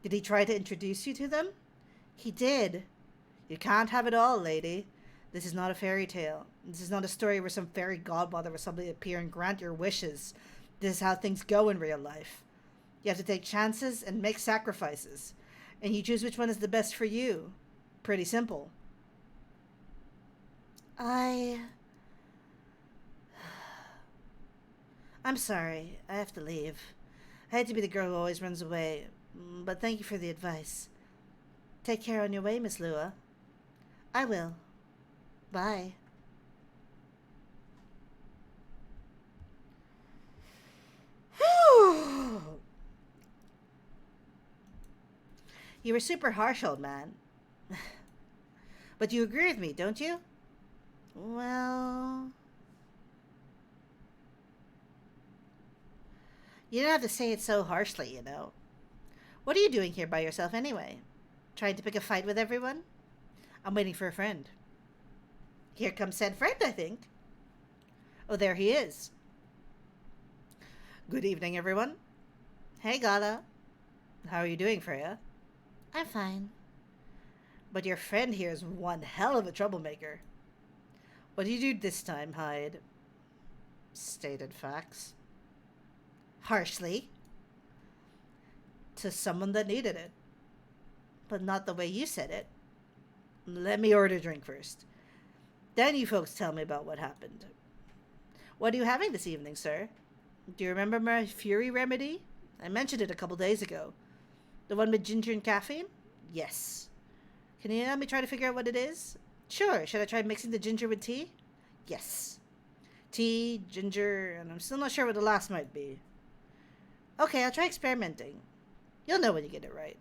Did he try to introduce you to them? He did. You can't have it all, lady. This is not a fairy tale. This is not a story where some fairy godmother will suddenly appear and grant your wishes. This is how things go in real life. You have to take chances and make sacrifices. And you choose which one is the best for you. Pretty simple. I'm sorry. I have to leave. I hate to be the girl who always runs away, but thank you for the advice. Take care on your way, Miss Lua. I will. Bye. You were super harsh, old man. But you agree with me, don't you? Well... You don't have to say it so harshly, you know. What are you doing here by yourself anyway? Trying to pick a fight with everyone? I'm waiting for a friend. Here comes said friend, I think. Oh, there he is. Good evening, everyone. Hey, Gala. How are you doing, Freya? I'm fine. But your friend here is one hell of a troublemaker. What did you do this time, Hyde? Stated facts. Harshly. To someone that needed it. But not the way you said it. Let me order a drink first. Then you folks tell me about what happened. What are you having this evening, sir? Do you remember my Fury remedy? I mentioned it a couple days ago. The one with ginger and caffeine? Yes. Can you help me try to figure out what it is? Sure. Should I try mixing the ginger with tea? Yes. Tea, ginger, and I'm still not sure what the last might be. Okay, I'll try experimenting. You'll know when you get it right.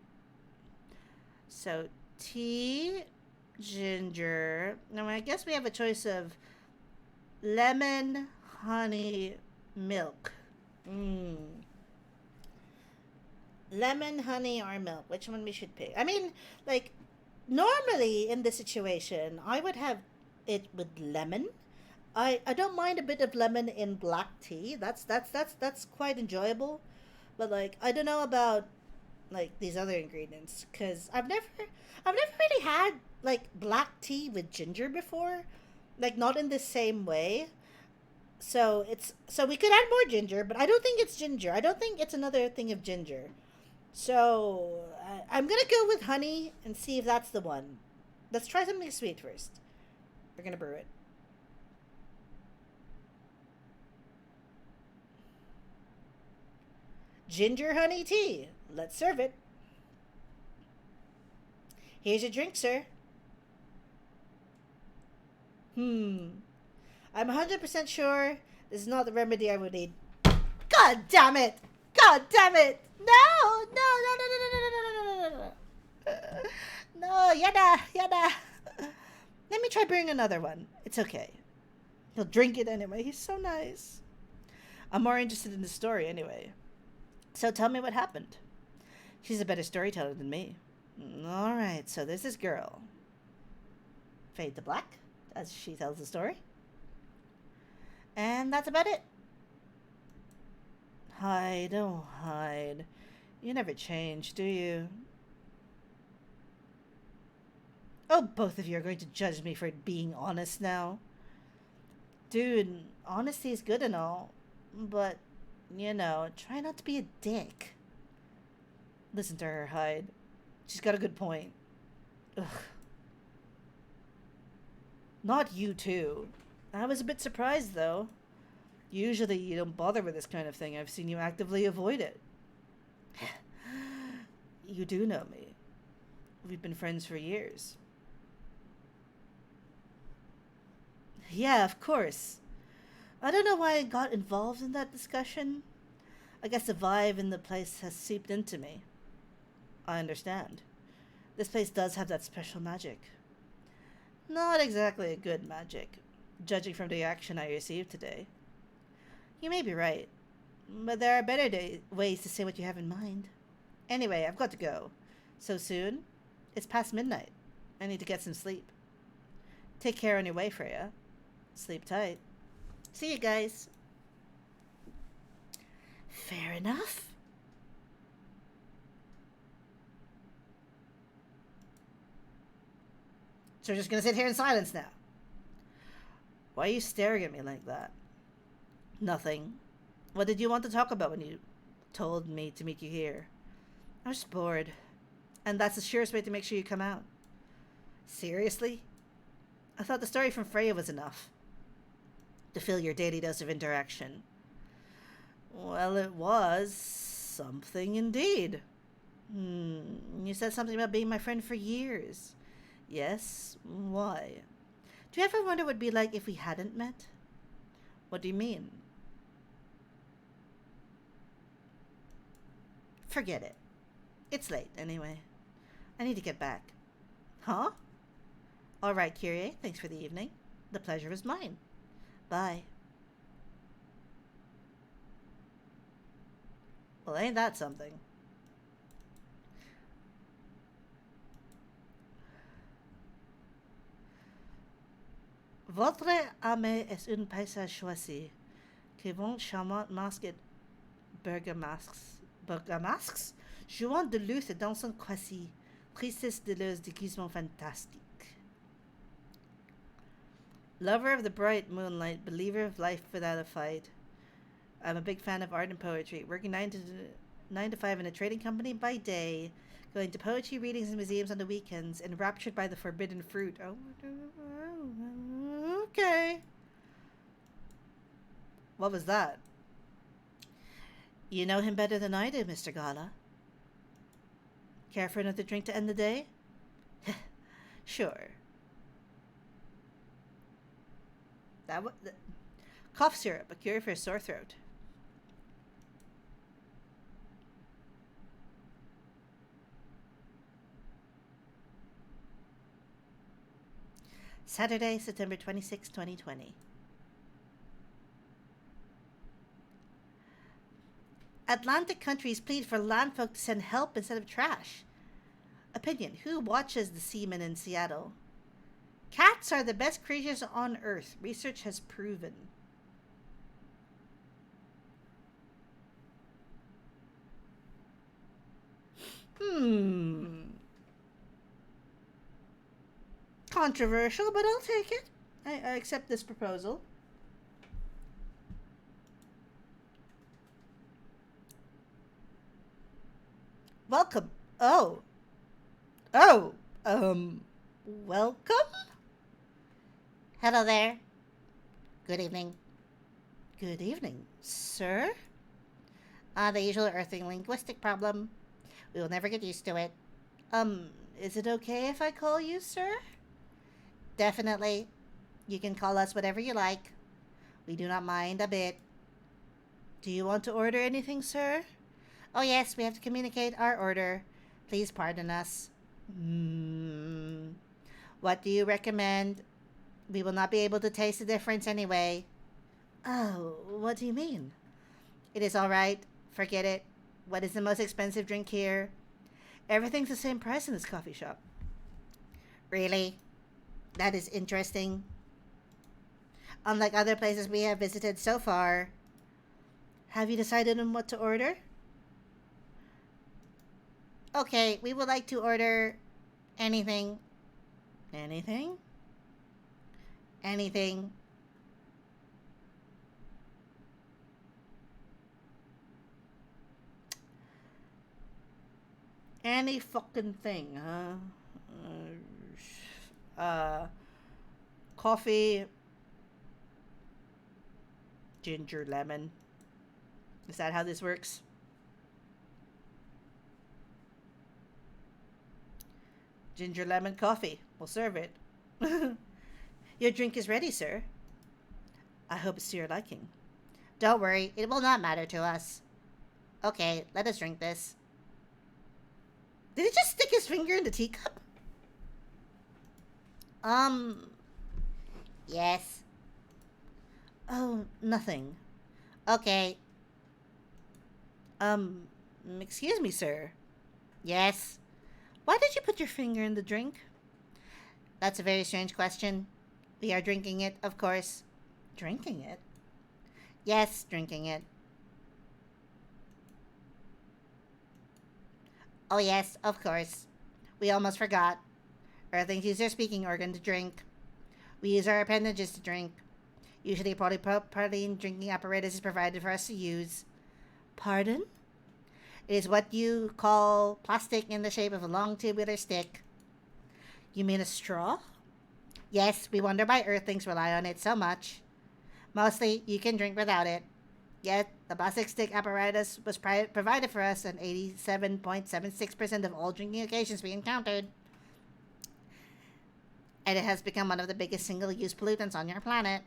So, tea, ginger. Now, I guess we have a choice of lemon, honey, milk. Lemon, honey, or milk. Which one we should pick? I mean, like, normally in this situation, I would have it with lemon. I don't mind a bit of lemon in black tea. That's quite enjoyable. But like, I don't know about like these other ingredients because I've never really had like black tea with ginger before, like not in the same way. So we could add more ginger, but I don't think it's ginger. I don't think it's another thing of ginger. So I'm gonna go with honey and see if that's the one. Let's try something sweet first. We're gonna brew it. Ginger honey tea. Let's serve it. Here's your drink, sir. I'm 100% sure this is not the remedy I would need. God damn it! God damn it! No! No, no, no, no, no, no, no, no, no, no. No, yada. Let me try brewing another one. It's okay. He'll drink it anyway. He's so nice. I'm more interested in the story anyway. So tell me what happened. She's a better storyteller than me. Alright, so there's this girl. Fade to black, as she tells the story. And that's about it. Hyde, oh Hyde. You never change, do you? Oh, both of you are going to judge me for being honest now. Dude, honesty is good and all, but, you know, try not to be a dick. Listen to her, Hyde. She's got a good point. Ugh. Not you too. I was a bit surprised, though. Usually you don't bother with this kind of thing. I've seen you actively avoid it. You do know me. We've been friends for years. Yeah, of course. I don't know why I got involved in that discussion. I guess the vibe in the place has seeped into me. I understand. This place does have that special magic. Not exactly a good magic, judging from the action I received today. You may be right, but there are better ways to say what you have in mind. Anyway, I've got to go. So soon? It's past midnight. I need to get some sleep. Take care on your way, Freya. Sleep tight. See you guys. Fair enough. So we're just gonna sit here in silence now. Why are you staring at me like that? Nothing. What did you want to talk about when you told me to meet you here? I was bored. And that's the surest way to make sure you come out. Seriously? I thought the story from Freya was enough to fill your daily dose of interaction. Well, it was something indeed. You said something about being my friend for years. Yes? Why? Do you ever wonder what it'd be like if we hadn't met? What do you mean? Forget it. It's late, anyway. I need to get back. Huh? All right, Kyrie. Thanks for the evening. The pleasure was mine. Bye. Well, ain't that something? Votre âme est un paysage choisi, qui vont charmante masque bergamasques, jouant de luth et dansant quasi, priestess de leurs déguisements fantastiques. Lover of the bright moonlight, believer of life without a fight. I'm a big fan of art and poetry, working 9 to 5 in a trading company by day, going to poetry readings and museums on the weekends, enraptured by the forbidden fruit. Oh, okay. What was that? You know him better than I do, Mr. Gala. Care for another drink to end the day? Sure. Cough syrup, a cure for a sore throat. Saturday, September 26, 2020. Atlantic countries plead for landfolk to send help instead of trash. Opinion: who watches the seamen in Seattle? Cats are the best creatures on Earth. Research has proven. Controversial, but I'll take it. I accept this proposal. Welcome. Welcome? Hello there. Good evening. Good evening, sir. The usual earthing linguistic problem. We will never get used to it. Is it okay if I call you sir? Definitely. You can call us whatever you like. We do not mind a bit. Do you want to order anything, sir? Oh yes, we have to communicate our order. Please pardon us. What do you recommend? We will not be able to taste the difference anyway. Oh, what do you mean? It is all right. Forget it. What is the most expensive drink here? Everything's the same price in this coffee shop. Really? That is interesting. Unlike other places we have visited so far. Have you decided on what to order? Okay, we would like to order anything. Anything? Anything. Any fucking thing, huh? Coffee, ginger lemon. Is that how this works? Ginger lemon coffee. We'll serve it. Your drink is ready, sir. I hope it's to your liking. Don't worry, it will not matter to us. Okay, let us drink this. Did he just stick his finger in the teacup? Um, yes. Oh, nothing. Okay. Um, excuse me, sir. Yes. Why did you put your finger in the drink? That's a very strange question. We are drinking it, of course. Drinking it? Yes, drinking it. Oh, yes, of course. We almost forgot. Earthlings use their speaking organ to drink. We use our appendages to drink. Usually, a polypropylene drinking apparatus is provided for us to use. Pardon? It is what you call plastic in the shape of a long tubular stick. You mean a straw? Yes, we wonder why Earthlings rely on it so much. Mostly, you can drink without it. Yet, the plastic stick apparatus was provided for us on 87.76% of all drinking occasions we encountered. And it has become one of the biggest single use pollutants on your planet.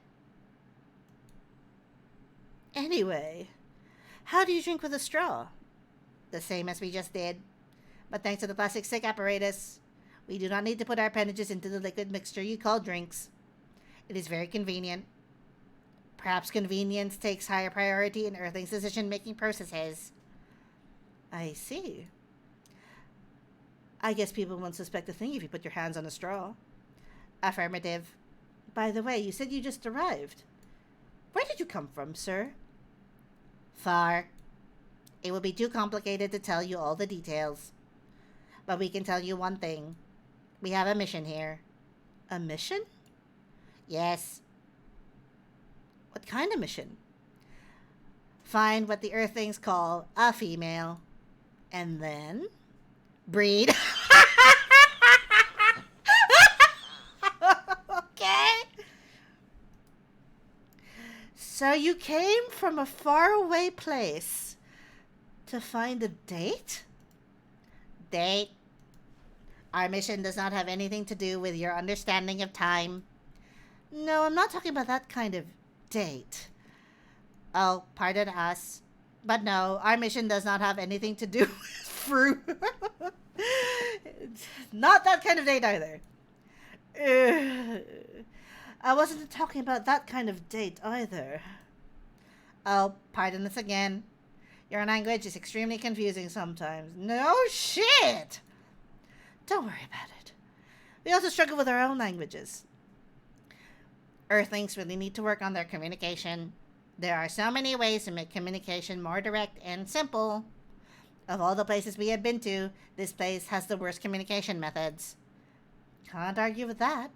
Anyway, how do you drink with a straw? The same as we just did. But thanks to the plastic stick apparatus, we do not need to put our appendages into the liquid mixture you call drinks. It is very convenient. Perhaps convenience takes higher priority in Earthling's decision making processes. I see. I guess people won't suspect a thing if you put your hands on a straw. Affirmative. By the way, you said you just arrived. Where did you come from, sir? Far. It would be too complicated to tell you all the details. But we can tell you one thing. We have a mission here. A mission? Yes. What kind of mission? Find what the Earthlings call a female. And then? Breed. Okay. So you came from a faraway place to find a date? Date. Our mission does not have anything to do with your understanding of time. No, I'm not talking about that kind of date. Oh, pardon us. But no, our mission does not have anything to do with fruit. Not that kind of date either. I wasn't talking about that kind of date either. Oh, pardon us again. Your language is extremely confusing sometimes. No shit! Don't worry about it. We also struggle with our own languages. Earthlings really need to work on their communication. There are so many ways to make communication more direct and simple. Of all the places we have been to, this place has the worst communication methods. Can't argue with that.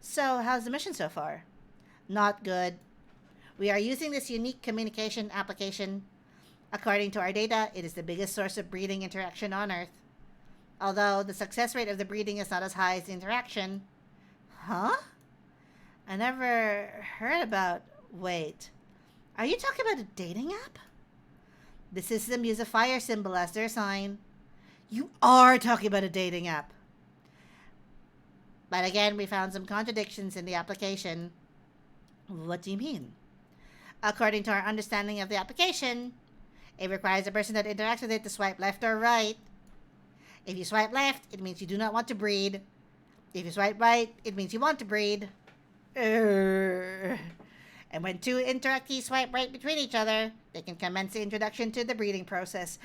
So, how's the mission so far? Not good. We are using this unique communication application. According to our data, it is the biggest source of breeding interaction on Earth. Although the success rate of the breeding is not as high as the interaction. Huh? I never heard about... Wait. Are you talking about a dating app? The system uses a fire symbol as their sign. You are talking about a dating app. But again, we found some contradictions in the application. What do you mean? According to our understanding of the application, it requires the person that interacts with it to swipe left or right. If you swipe left, it means you do not want to breed. If you swipe right, it means you want to breed. And when two interactees swipe right between each other, they can commence the introduction to the breeding process.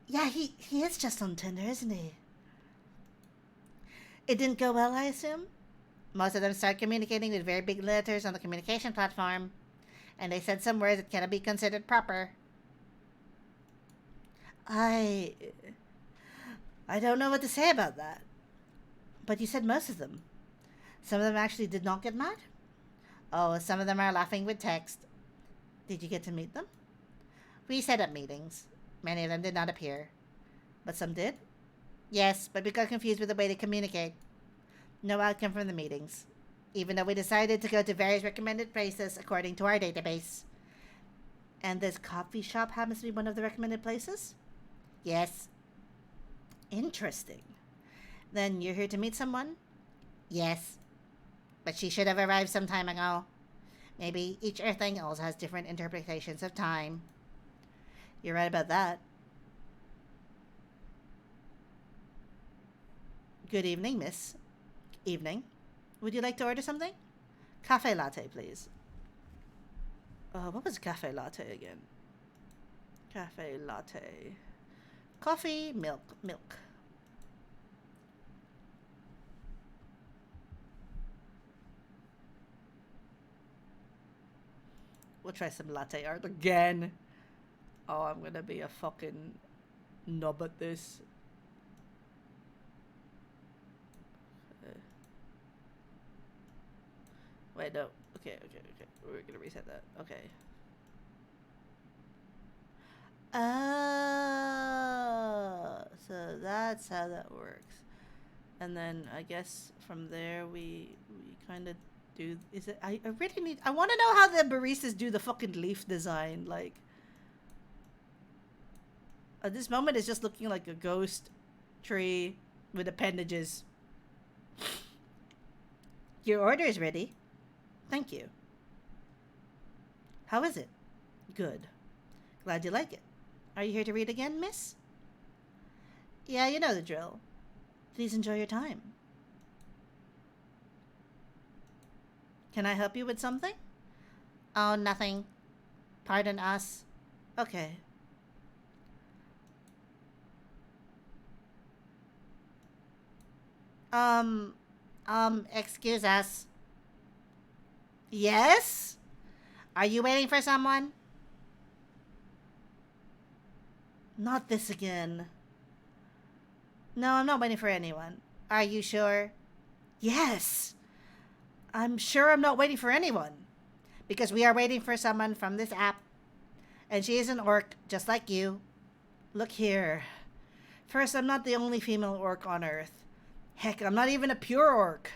Yeah, he is just on Tinder, isn't he? It didn't go well, I assume? Most of them start communicating with very big letters on the communication platform, and they said some words that cannot be considered proper. I don't know what to say about that. But you said most of them. Some of them actually did not get mad? Oh, some of them are laughing with text. Did you get to meet them? We set up meetings. Many of them did not appear. But some did? Yes, but we got confused with the way they communicate. No outcome from the meetings, even though we decided to go to various recommended places according to our database. And this coffee shop happens to be one of the recommended places? Yes. Interesting. Then you're here to meet someone? Yes. But she should have arrived some time ago. Maybe each Earthling also has different interpretations of time. You're right about that. Good evening, miss. Evening. Would you like to order something? Cafe latte, please. What was cafe latte again? Cafe latte. Coffee, milk. We'll try some latte art again. Oh, I'm gonna be a fucking knob at this. Wait, no. Okay. We're gonna reset that. Okay. Oh, so that's how that works. And then I guess from there we kind of do. Is it? I really need. I want to know how the baristas do the fucking leaf design. Like at this moment, it's just looking like a ghost tree with appendages. Your order is ready. Thank you. How is it? Good. Glad you like it. Are you here to read again, miss? Yeah, you know the drill. Please enjoy your time. Can I help you with something? Oh, nothing. Pardon us. Okay. Excuse us. Yes? Are you waiting for someone? Not this again. No, I'm not waiting for anyone. Are you sure? Yes. I'm sure I'm not waiting for anyone. Because we are waiting for someone from this app. And she is an orc, just like you. Look here. First, I'm not the only female orc on Earth. Heck, I'm not even a pure orc.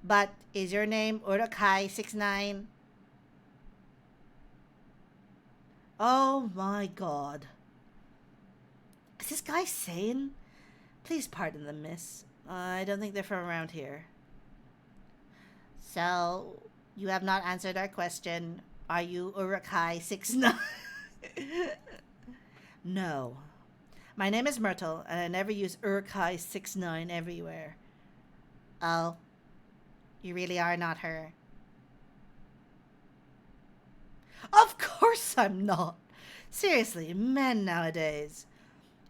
But is your name Urukai69? Oh my god. Is this guy sane? Please pardon them, miss. I don't think they're from around here. So, you have not answered our question. Are you Urukai69? No. My name is Myrtle, and I never use Urukai69 everywhere. Oh. You really are not her. Of course I'm not. Seriously, men nowadays.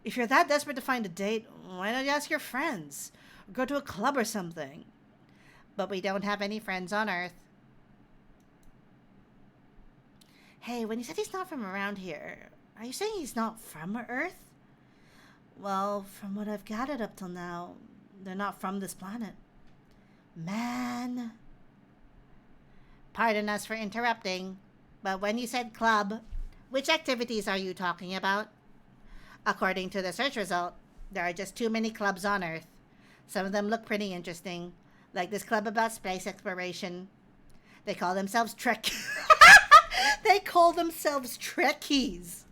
If you're that desperate to find a date, why don't you ask your friends? Or go to a club or something. But we don't have any friends on Earth. Hey, when you said he's not from around here, are you saying he's not from Earth? Well, from what I've gathered up till now, they're not from this planet. Man. Pardon us for interrupting, but when you said club, which activities are you talking about? According to the search result, there are just too many clubs on Earth. Some of them look pretty interesting, like this club about space exploration. They call themselves Trek. They call themselves Trekkies.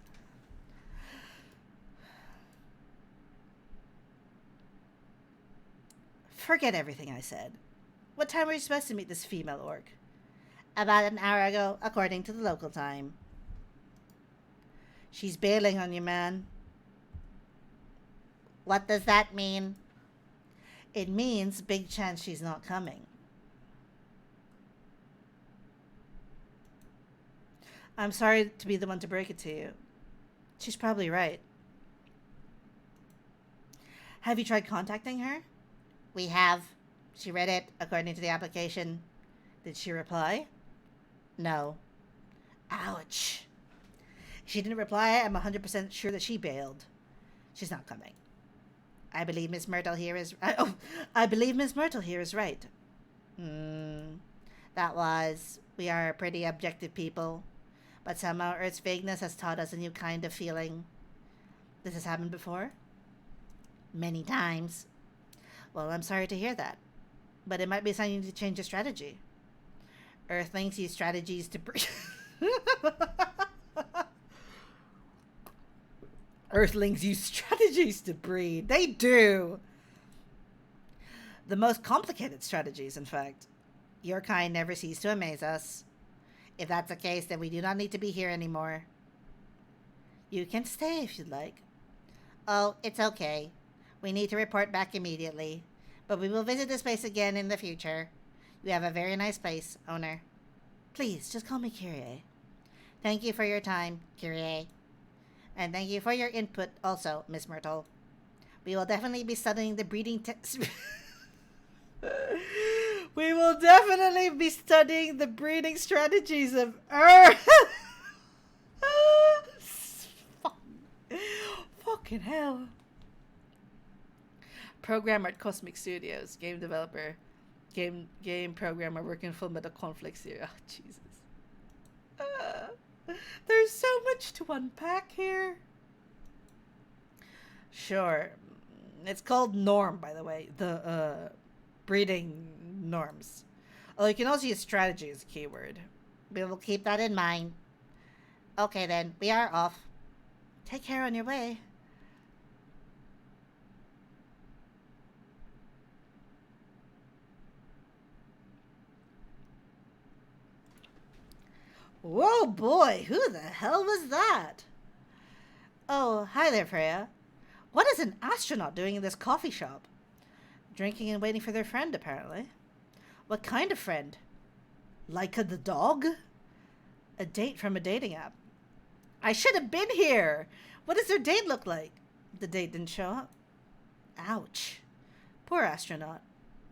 Forget everything I said. What time were you supposed to meet this female orc? About an hour ago, according to the local time. She's bailing on you, man. What does that mean? It means big chance she's not coming. I'm sorry to be the one to break it to you. She's probably right. Have you tried contacting her? We have. She read it according to the application. Did she reply? No. Ouch. If she didn't reply, I'm 100% sure that she bailed. She's not coming. I believe Miss Myrtle here is... I believe Miss Myrtle here is right. That was... We are pretty objective people. But somehow Earth's vagueness has taught us a new kind of feeling. This has happened before? Many times. Well, I'm sorry to hear that. But it might be something to change your strategy. Earthlings use strategies to breed. Earthlings use strategies to breed. They do. The most complicated strategies, in fact. Your kind never cease to amaze us. If that's the case, then we do not need to be here anymore. You can stay if you'd like. Oh, it's okay. We need to report back immediately. But we will visit this place again in the future. You have a very nice place, owner. Please, just call me Kyrie. Thank you for your time, Kyrie. And thank you for your input also, Miss Myrtle. We will definitely be studying the breeding We will definitely be studying the breeding strategies of Earth. Fucking hell. Programmer at Cosmic Studios, game developer, game programmer working Full Metal Conflicts here. Oh, Jesus. There's so much to unpack here. Sure. It's called norm, by the way. The breeding norms. Although you can also use strategy as a keyword. We will keep that in mind. Okay then, we are off. Take care on your way. Whoa, boy, who the hell was that? Oh, hi there, Freya. What is an astronaut doing in this coffee shop? Drinking and waiting for their friend, apparently. What kind of friend? Laika the dog? A date from a dating app. I should have been here! What does their date look like? The date didn't show up. Ouch. Poor astronaut.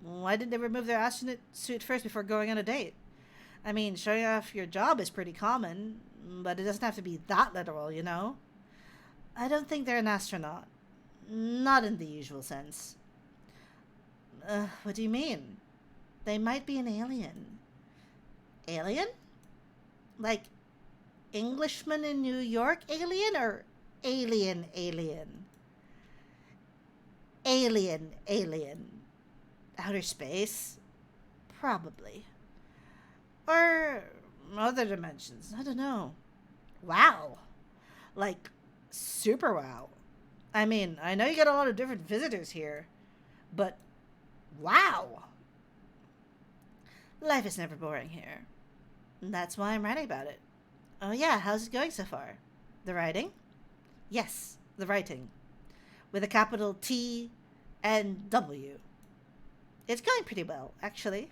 Why didn't they remove their astronaut suit first before going on a date? I mean, showing off your job is pretty common, but it doesn't have to be that literal, you know? I don't think they're an astronaut. Not in the usual sense. What do you mean? They might be an alien. Alien? Like Englishman in New York alien or alien? Alien. Outer space? Probably. Or other dimensions. I don't know. Wow. Like, super wow. I mean, I know you get a lot of different visitors here, but wow. Life is never boring here. That's why I'm writing about it. Oh yeah, how's it going so far? The writing? Yes, the writing. With a capital T and W. It's going pretty well, actually.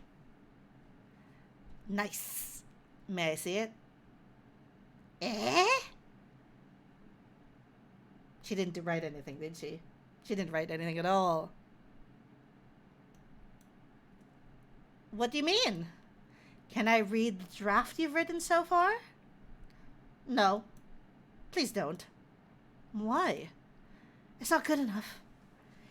Nice. May I see it? Eh? She didn't write anything, did she? She didn't write anything at all. What do you mean? Can I read the draft you've written so far? No. Please don't. Why? It's not good enough.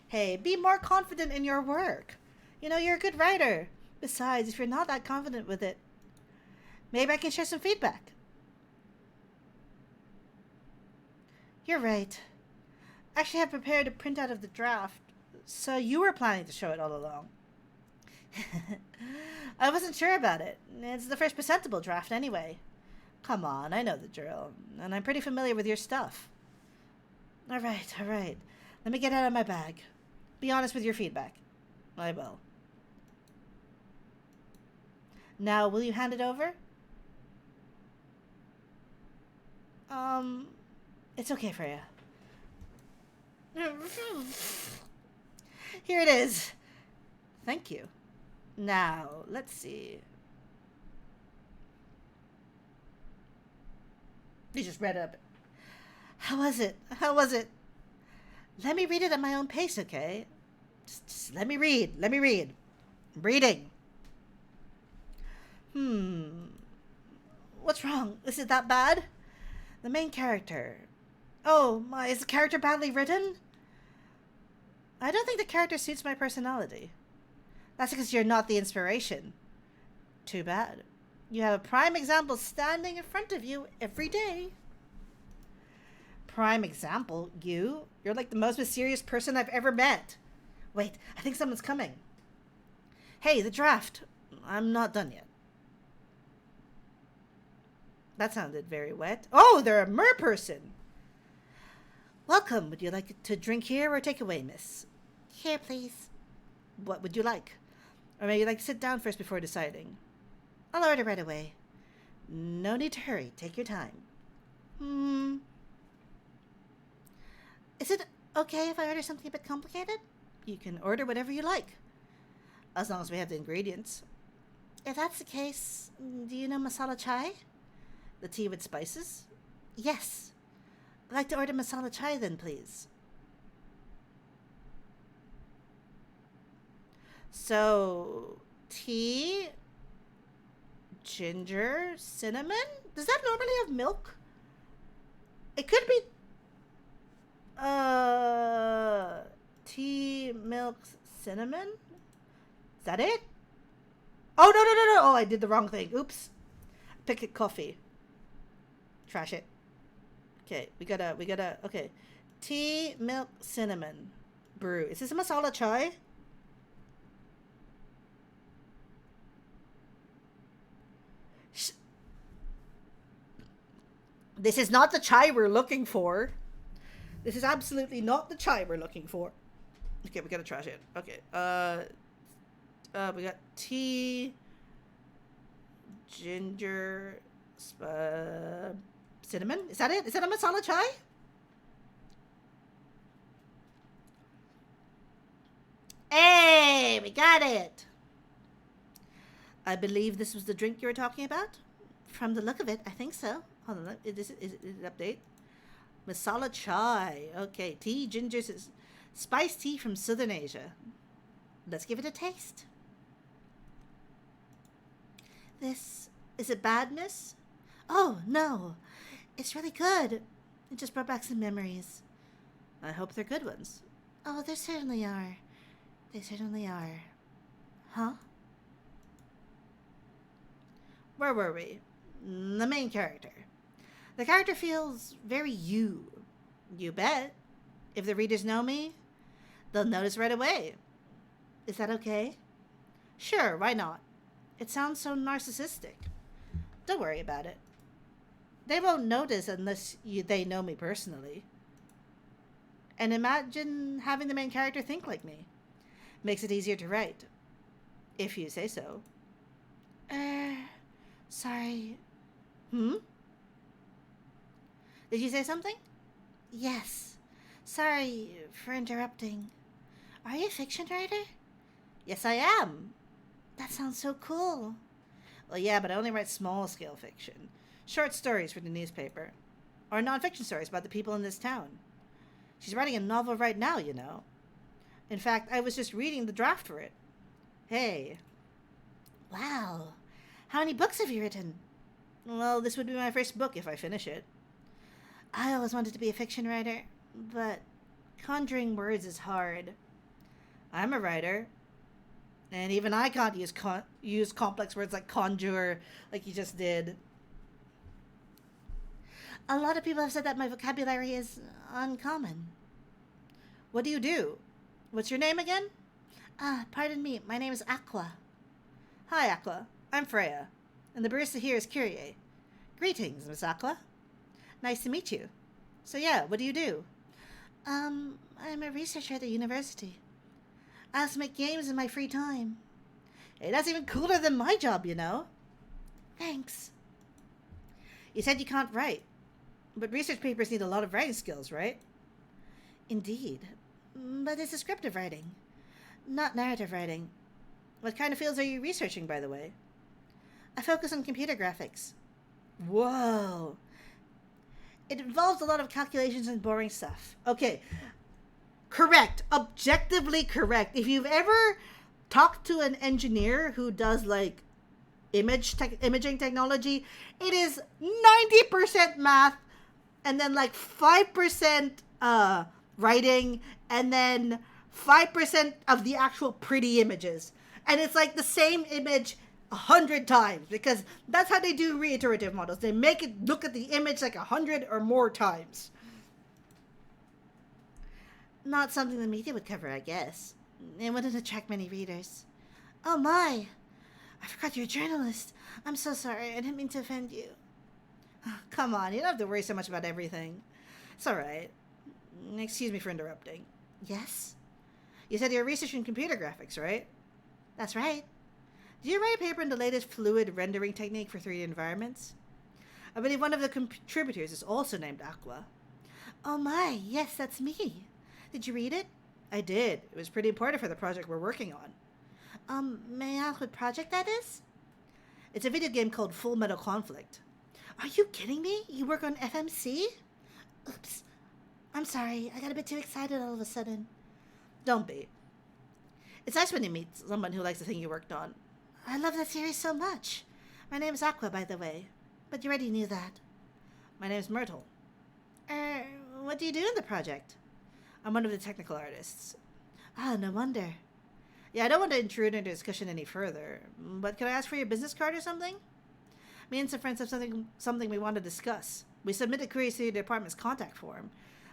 Hey, be more confident in your work. You know, you're a good writer. Besides, if you're not that confident with it, maybe I can share some feedback. You're right. Actually, I have prepared a printout of the draft, so you were planning to show it all along. I wasn't sure about it. It's the first presentable draft anyway. Come on, I know the drill, and I'm pretty familiar with your stuff. All right. Let me get out of my bag. Be honest with your feedback. I will. Now, will you hand it over? It's okay, Freya. Here it is. Thank you. Now, let's see. You just read up. How was it? Let me read it at my own pace, okay? Just let me read. I'm reading. What's wrong? Is it that bad? The main character. Oh my, is the character badly written? I don't think the character suits my personality. That's because you're not the inspiration. Too bad. You have a prime example standing in front of you every day. Prime example? You? You're like the most mysterious person I've ever met. Wait, I think someone's coming. Hey, the draft. I'm not done yet. That sounded very wet. Oh, they're a mer person. Welcome. Would you like to drink here or take away, miss? Here, please. What would you like? Or may you like to sit down first before deciding? I'll order right away. No need to hurry. Take your time. Is it okay if I order something a bit complicated? You can order whatever you like. as long as we have the ingredients. If that's the case, do you know masala chai? The tea with spices? Yes. I'd like to order masala chai then, please. So, tea, ginger, cinnamon? Does that normally have milk? It could be tea, milk, cinnamon? Is that it? Oh, no. Oh, I did the wrong thing. Oops. Picket coffee. Trash it. Okay, we gotta, okay. Tea, milk, cinnamon. Brew. Is this a masala chai? This is not the chai we're looking for. This is absolutely not the chai we're looking for. Okay, we gotta trash it. Okay, we got tea, ginger, cinnamon. Is that it? Is that a masala chai? Hey, we got it. I believe this was the drink you were talking about. From the look of it, I think so. Hold on, is it update? Masala chai. Okay, tea, ginger, spice tea from Southern Asia. Let's give it a taste. Is it bad, miss? Oh, no. It's really good. It just brought back some memories. I hope they're good ones. Oh, there certainly are. They certainly are. Huh? Where were we? The main character. The character feels very you. You bet. If the readers know me, they'll notice right away. Is that okay? Sure, why not? It sounds so narcissistic. Don't worry about it. They won't notice unless they know me personally. And imagine having the main character think like me. Makes it easier to write. If you say so. Sorry. Hmm? Did you say something? Yes. Sorry for interrupting. Are you a fiction writer? Yes, I am. That sounds so cool. Well, yeah, but I only write small-scale fiction. Short stories for the newspaper. Or non-fiction stories about the people in this town. She's writing a novel right now, you know. In fact, I was just reading the draft for it. Hey. Wow. How many books have you written? Well, this would be my first book if I finish it. I always wanted to be a fiction writer, but conjuring words is hard. I'm a writer. And even I can't use complex words like conjure, like you just did. A lot of people have said that my vocabulary is uncommon. What do you do? What's your name again? Pardon me. My name is Aqua. Hi, Aqua. I'm Freya. And the barista here is Kyrie. Greetings, Miss Aqua. Nice to meet you. So yeah, what do you do? I'm a researcher at the university. I also make games in my free time. Hey, that's even cooler than my job, you know. Thanks. You said you can't write. But research papers need a lot of writing skills, right? Indeed. But it's descriptive writing, not narrative writing. What kind of fields are you researching, by the way? I focus on computer graphics. Whoa. It involves a lot of calculations and boring stuff. Okay. Correct. Objectively correct. If you've ever talked to an engineer who does like imaging technology, it is 90% math and then like 5% writing and then 5% of the actual pretty images. And it's like the same image 100 times because that's how they do reiterative models. They make it look at the image like 100 or more times. Not something the media would cover, I guess. It wouldn't attract many readers. Oh my! I forgot you're a journalist. I'm so sorry. I didn't mean to offend you. Come on, you don't have to worry so much about everything. It's alright. Excuse me for interrupting. Yes? You said you're researching computer graphics, right? That's right. Did you write a paper on the latest fluid rendering technique for 3D environments? I believe one of the contributors is also named Aqua. Oh my, yes, that's me. Did you read it? I did. It was pretty important for the project we're working on. May I ask what project that is? It's a video game called Full Metal Conflict. Are you kidding me? You work on FMC? Oops. I'm sorry. I got a bit too excited all of a sudden. Don't be. It's nice when you meet someone who likes the thing you worked on. I love that series so much. My name's Aqua, by the way. But you already knew that. My name's Myrtle. What do you do in the project? I'm one of the technical artists. Ah, no wonder. Yeah, I don't want to intrude into discussion any further, but can I ask for your business card or something? Me and some friends have something we want to discuss. We submitted queries to the department's contact form,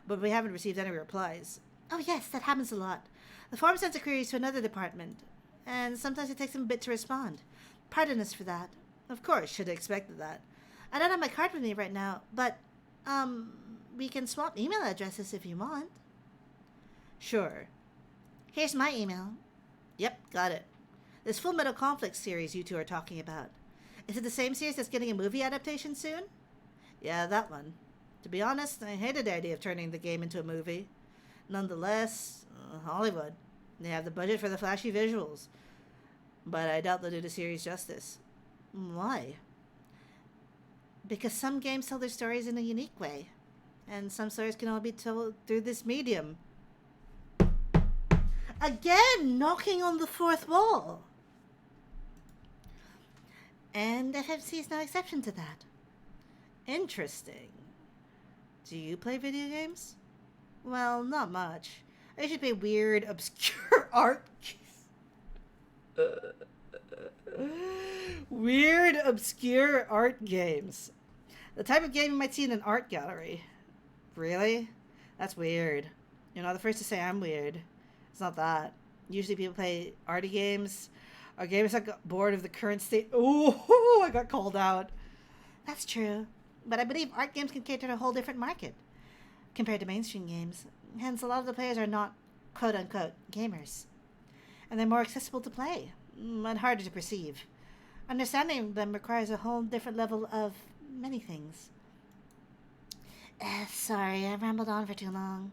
but we haven't received any replies. Oh yes, that happens a lot. The form sends the queries to another department, and sometimes it takes them a bit to respond. Pardon us for that. Of course, should have expected that. I don't have my card with me right now, but, we can swap email addresses if you want. Sure. Here's my email. Yep, got it. This Full Metal Conflict series you two are talking about. Is it the same series that's getting a movie adaptation soon? Yeah, that one. To be honest, I hated the idea of turning the game into a movie. Nonetheless, Hollywood. They have the budget for the flashy visuals. But I doubt they'll do the series justice. Why? Because some games tell their stories in a unique way, and some stories can only be told through this medium. Again, knocking on the fourth wall. And FMC is no exception to that. Interesting. Do you play video games? Well, not much. I usually play weird, obscure art. Weird, obscure art games. The type of game you might see in an art gallery. Really? That's weird. You're not the first to say I'm weird. It's not that. Usually people play arty games or games that got bored of the current state. Oh, I got called out. That's true. But I believe art games can cater to a whole different market compared to mainstream games. Hence, a lot of the players are not quote-unquote gamers. And they're more accessible to play, and harder to perceive. Understanding them requires a whole different level of many things. Sorry, I rambled on for too long.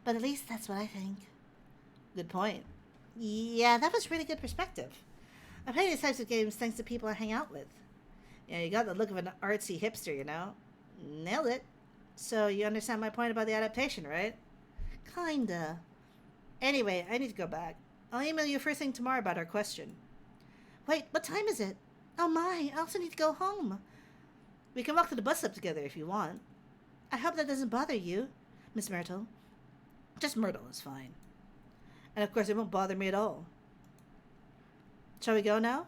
But at least that's what I think. Good point. Yeah, that was really good perspective. I play these types of games thanks to people I hang out with. Yeah, you got the look of an artsy hipster, you know? Nailed it. So you understand my point about the adaptation, right? Kinda. Anyway, I need to go back. I'll email you first thing tomorrow about our question. Wait, what time is it? Oh my, I also need to go home. We can walk to the bus stop together if you want. I hope that doesn't bother you, Miss Myrtle. Just Myrtle is fine. And of course, it won't bother me at all. Shall we go now?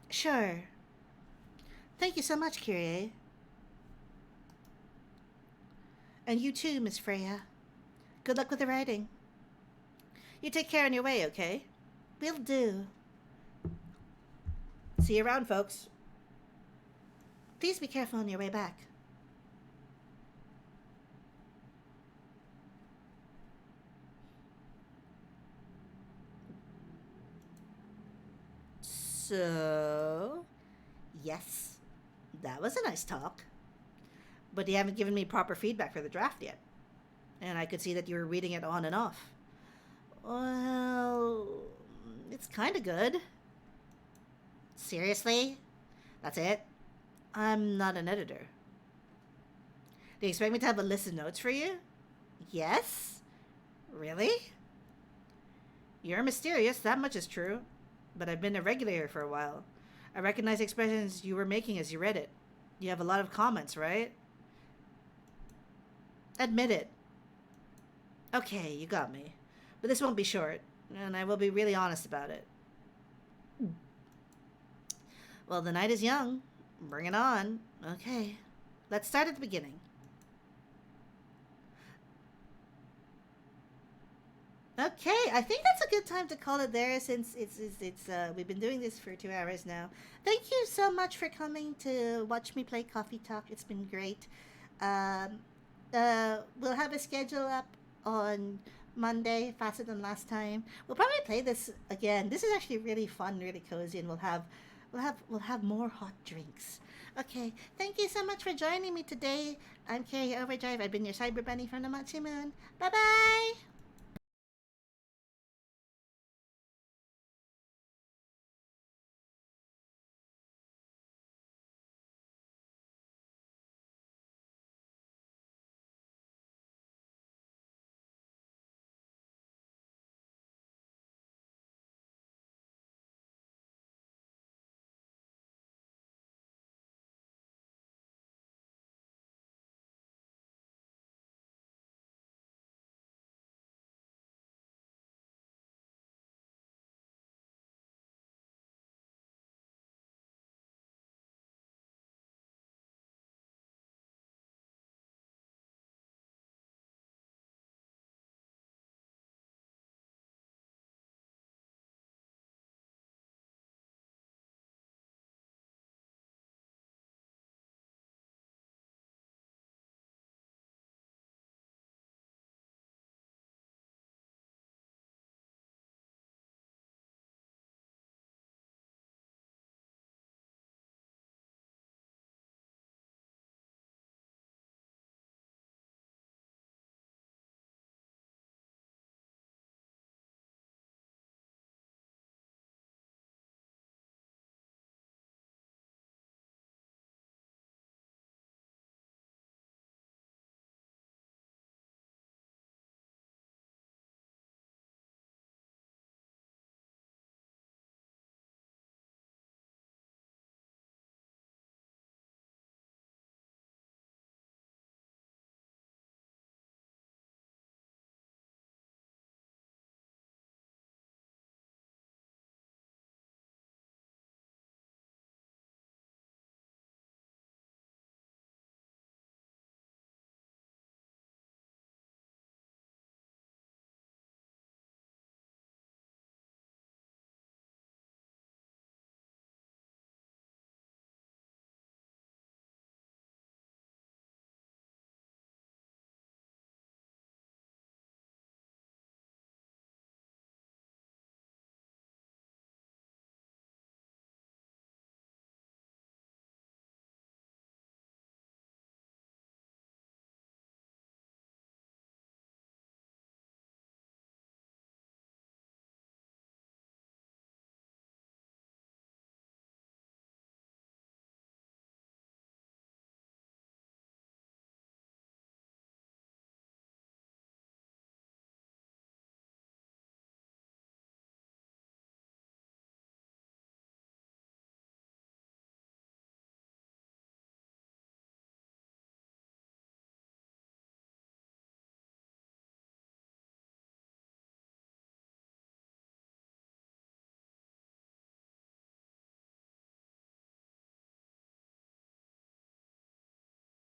Sure. Thank you so much, Kyrie. And you too, Miss Freya. Good luck with the writing. You take care on your way, okay? Will do. See you around, folks. Please be careful on your way back. So, yes, that was a nice talk. But you haven't given me proper feedback for the draft yet. And I could see that you were reading it on and off. Well, it's kind of good. Seriously? That's it? I'm not an editor. Do you expect me to have a list of notes for you? Yes? Really? You're mysterious, that much is true. But I've been a regular here for a while. I recognize the expressions you were making as you read it. You have a lot of comments, right? Admit it. Okay, you got me. But this won't be short, and I will be really honest about it. Well, the night is young. Bring it on. Okay, let's start at the beginning. Okay, I think that's a good time to call it there since it's we've been doing this for 2 hours now. Thank you so much for coming to watch me play Coffee Talk. It's been great. We'll have a schedule up on Monday, faster than last time. We'll probably play this again. This is actually really fun, really cozy, and we'll have more hot drinks. Okay, thank you so much for joining me today. I'm Carrie Overdrive. I've been your Cyber Bunny from the Mochi Moon. Bye bye.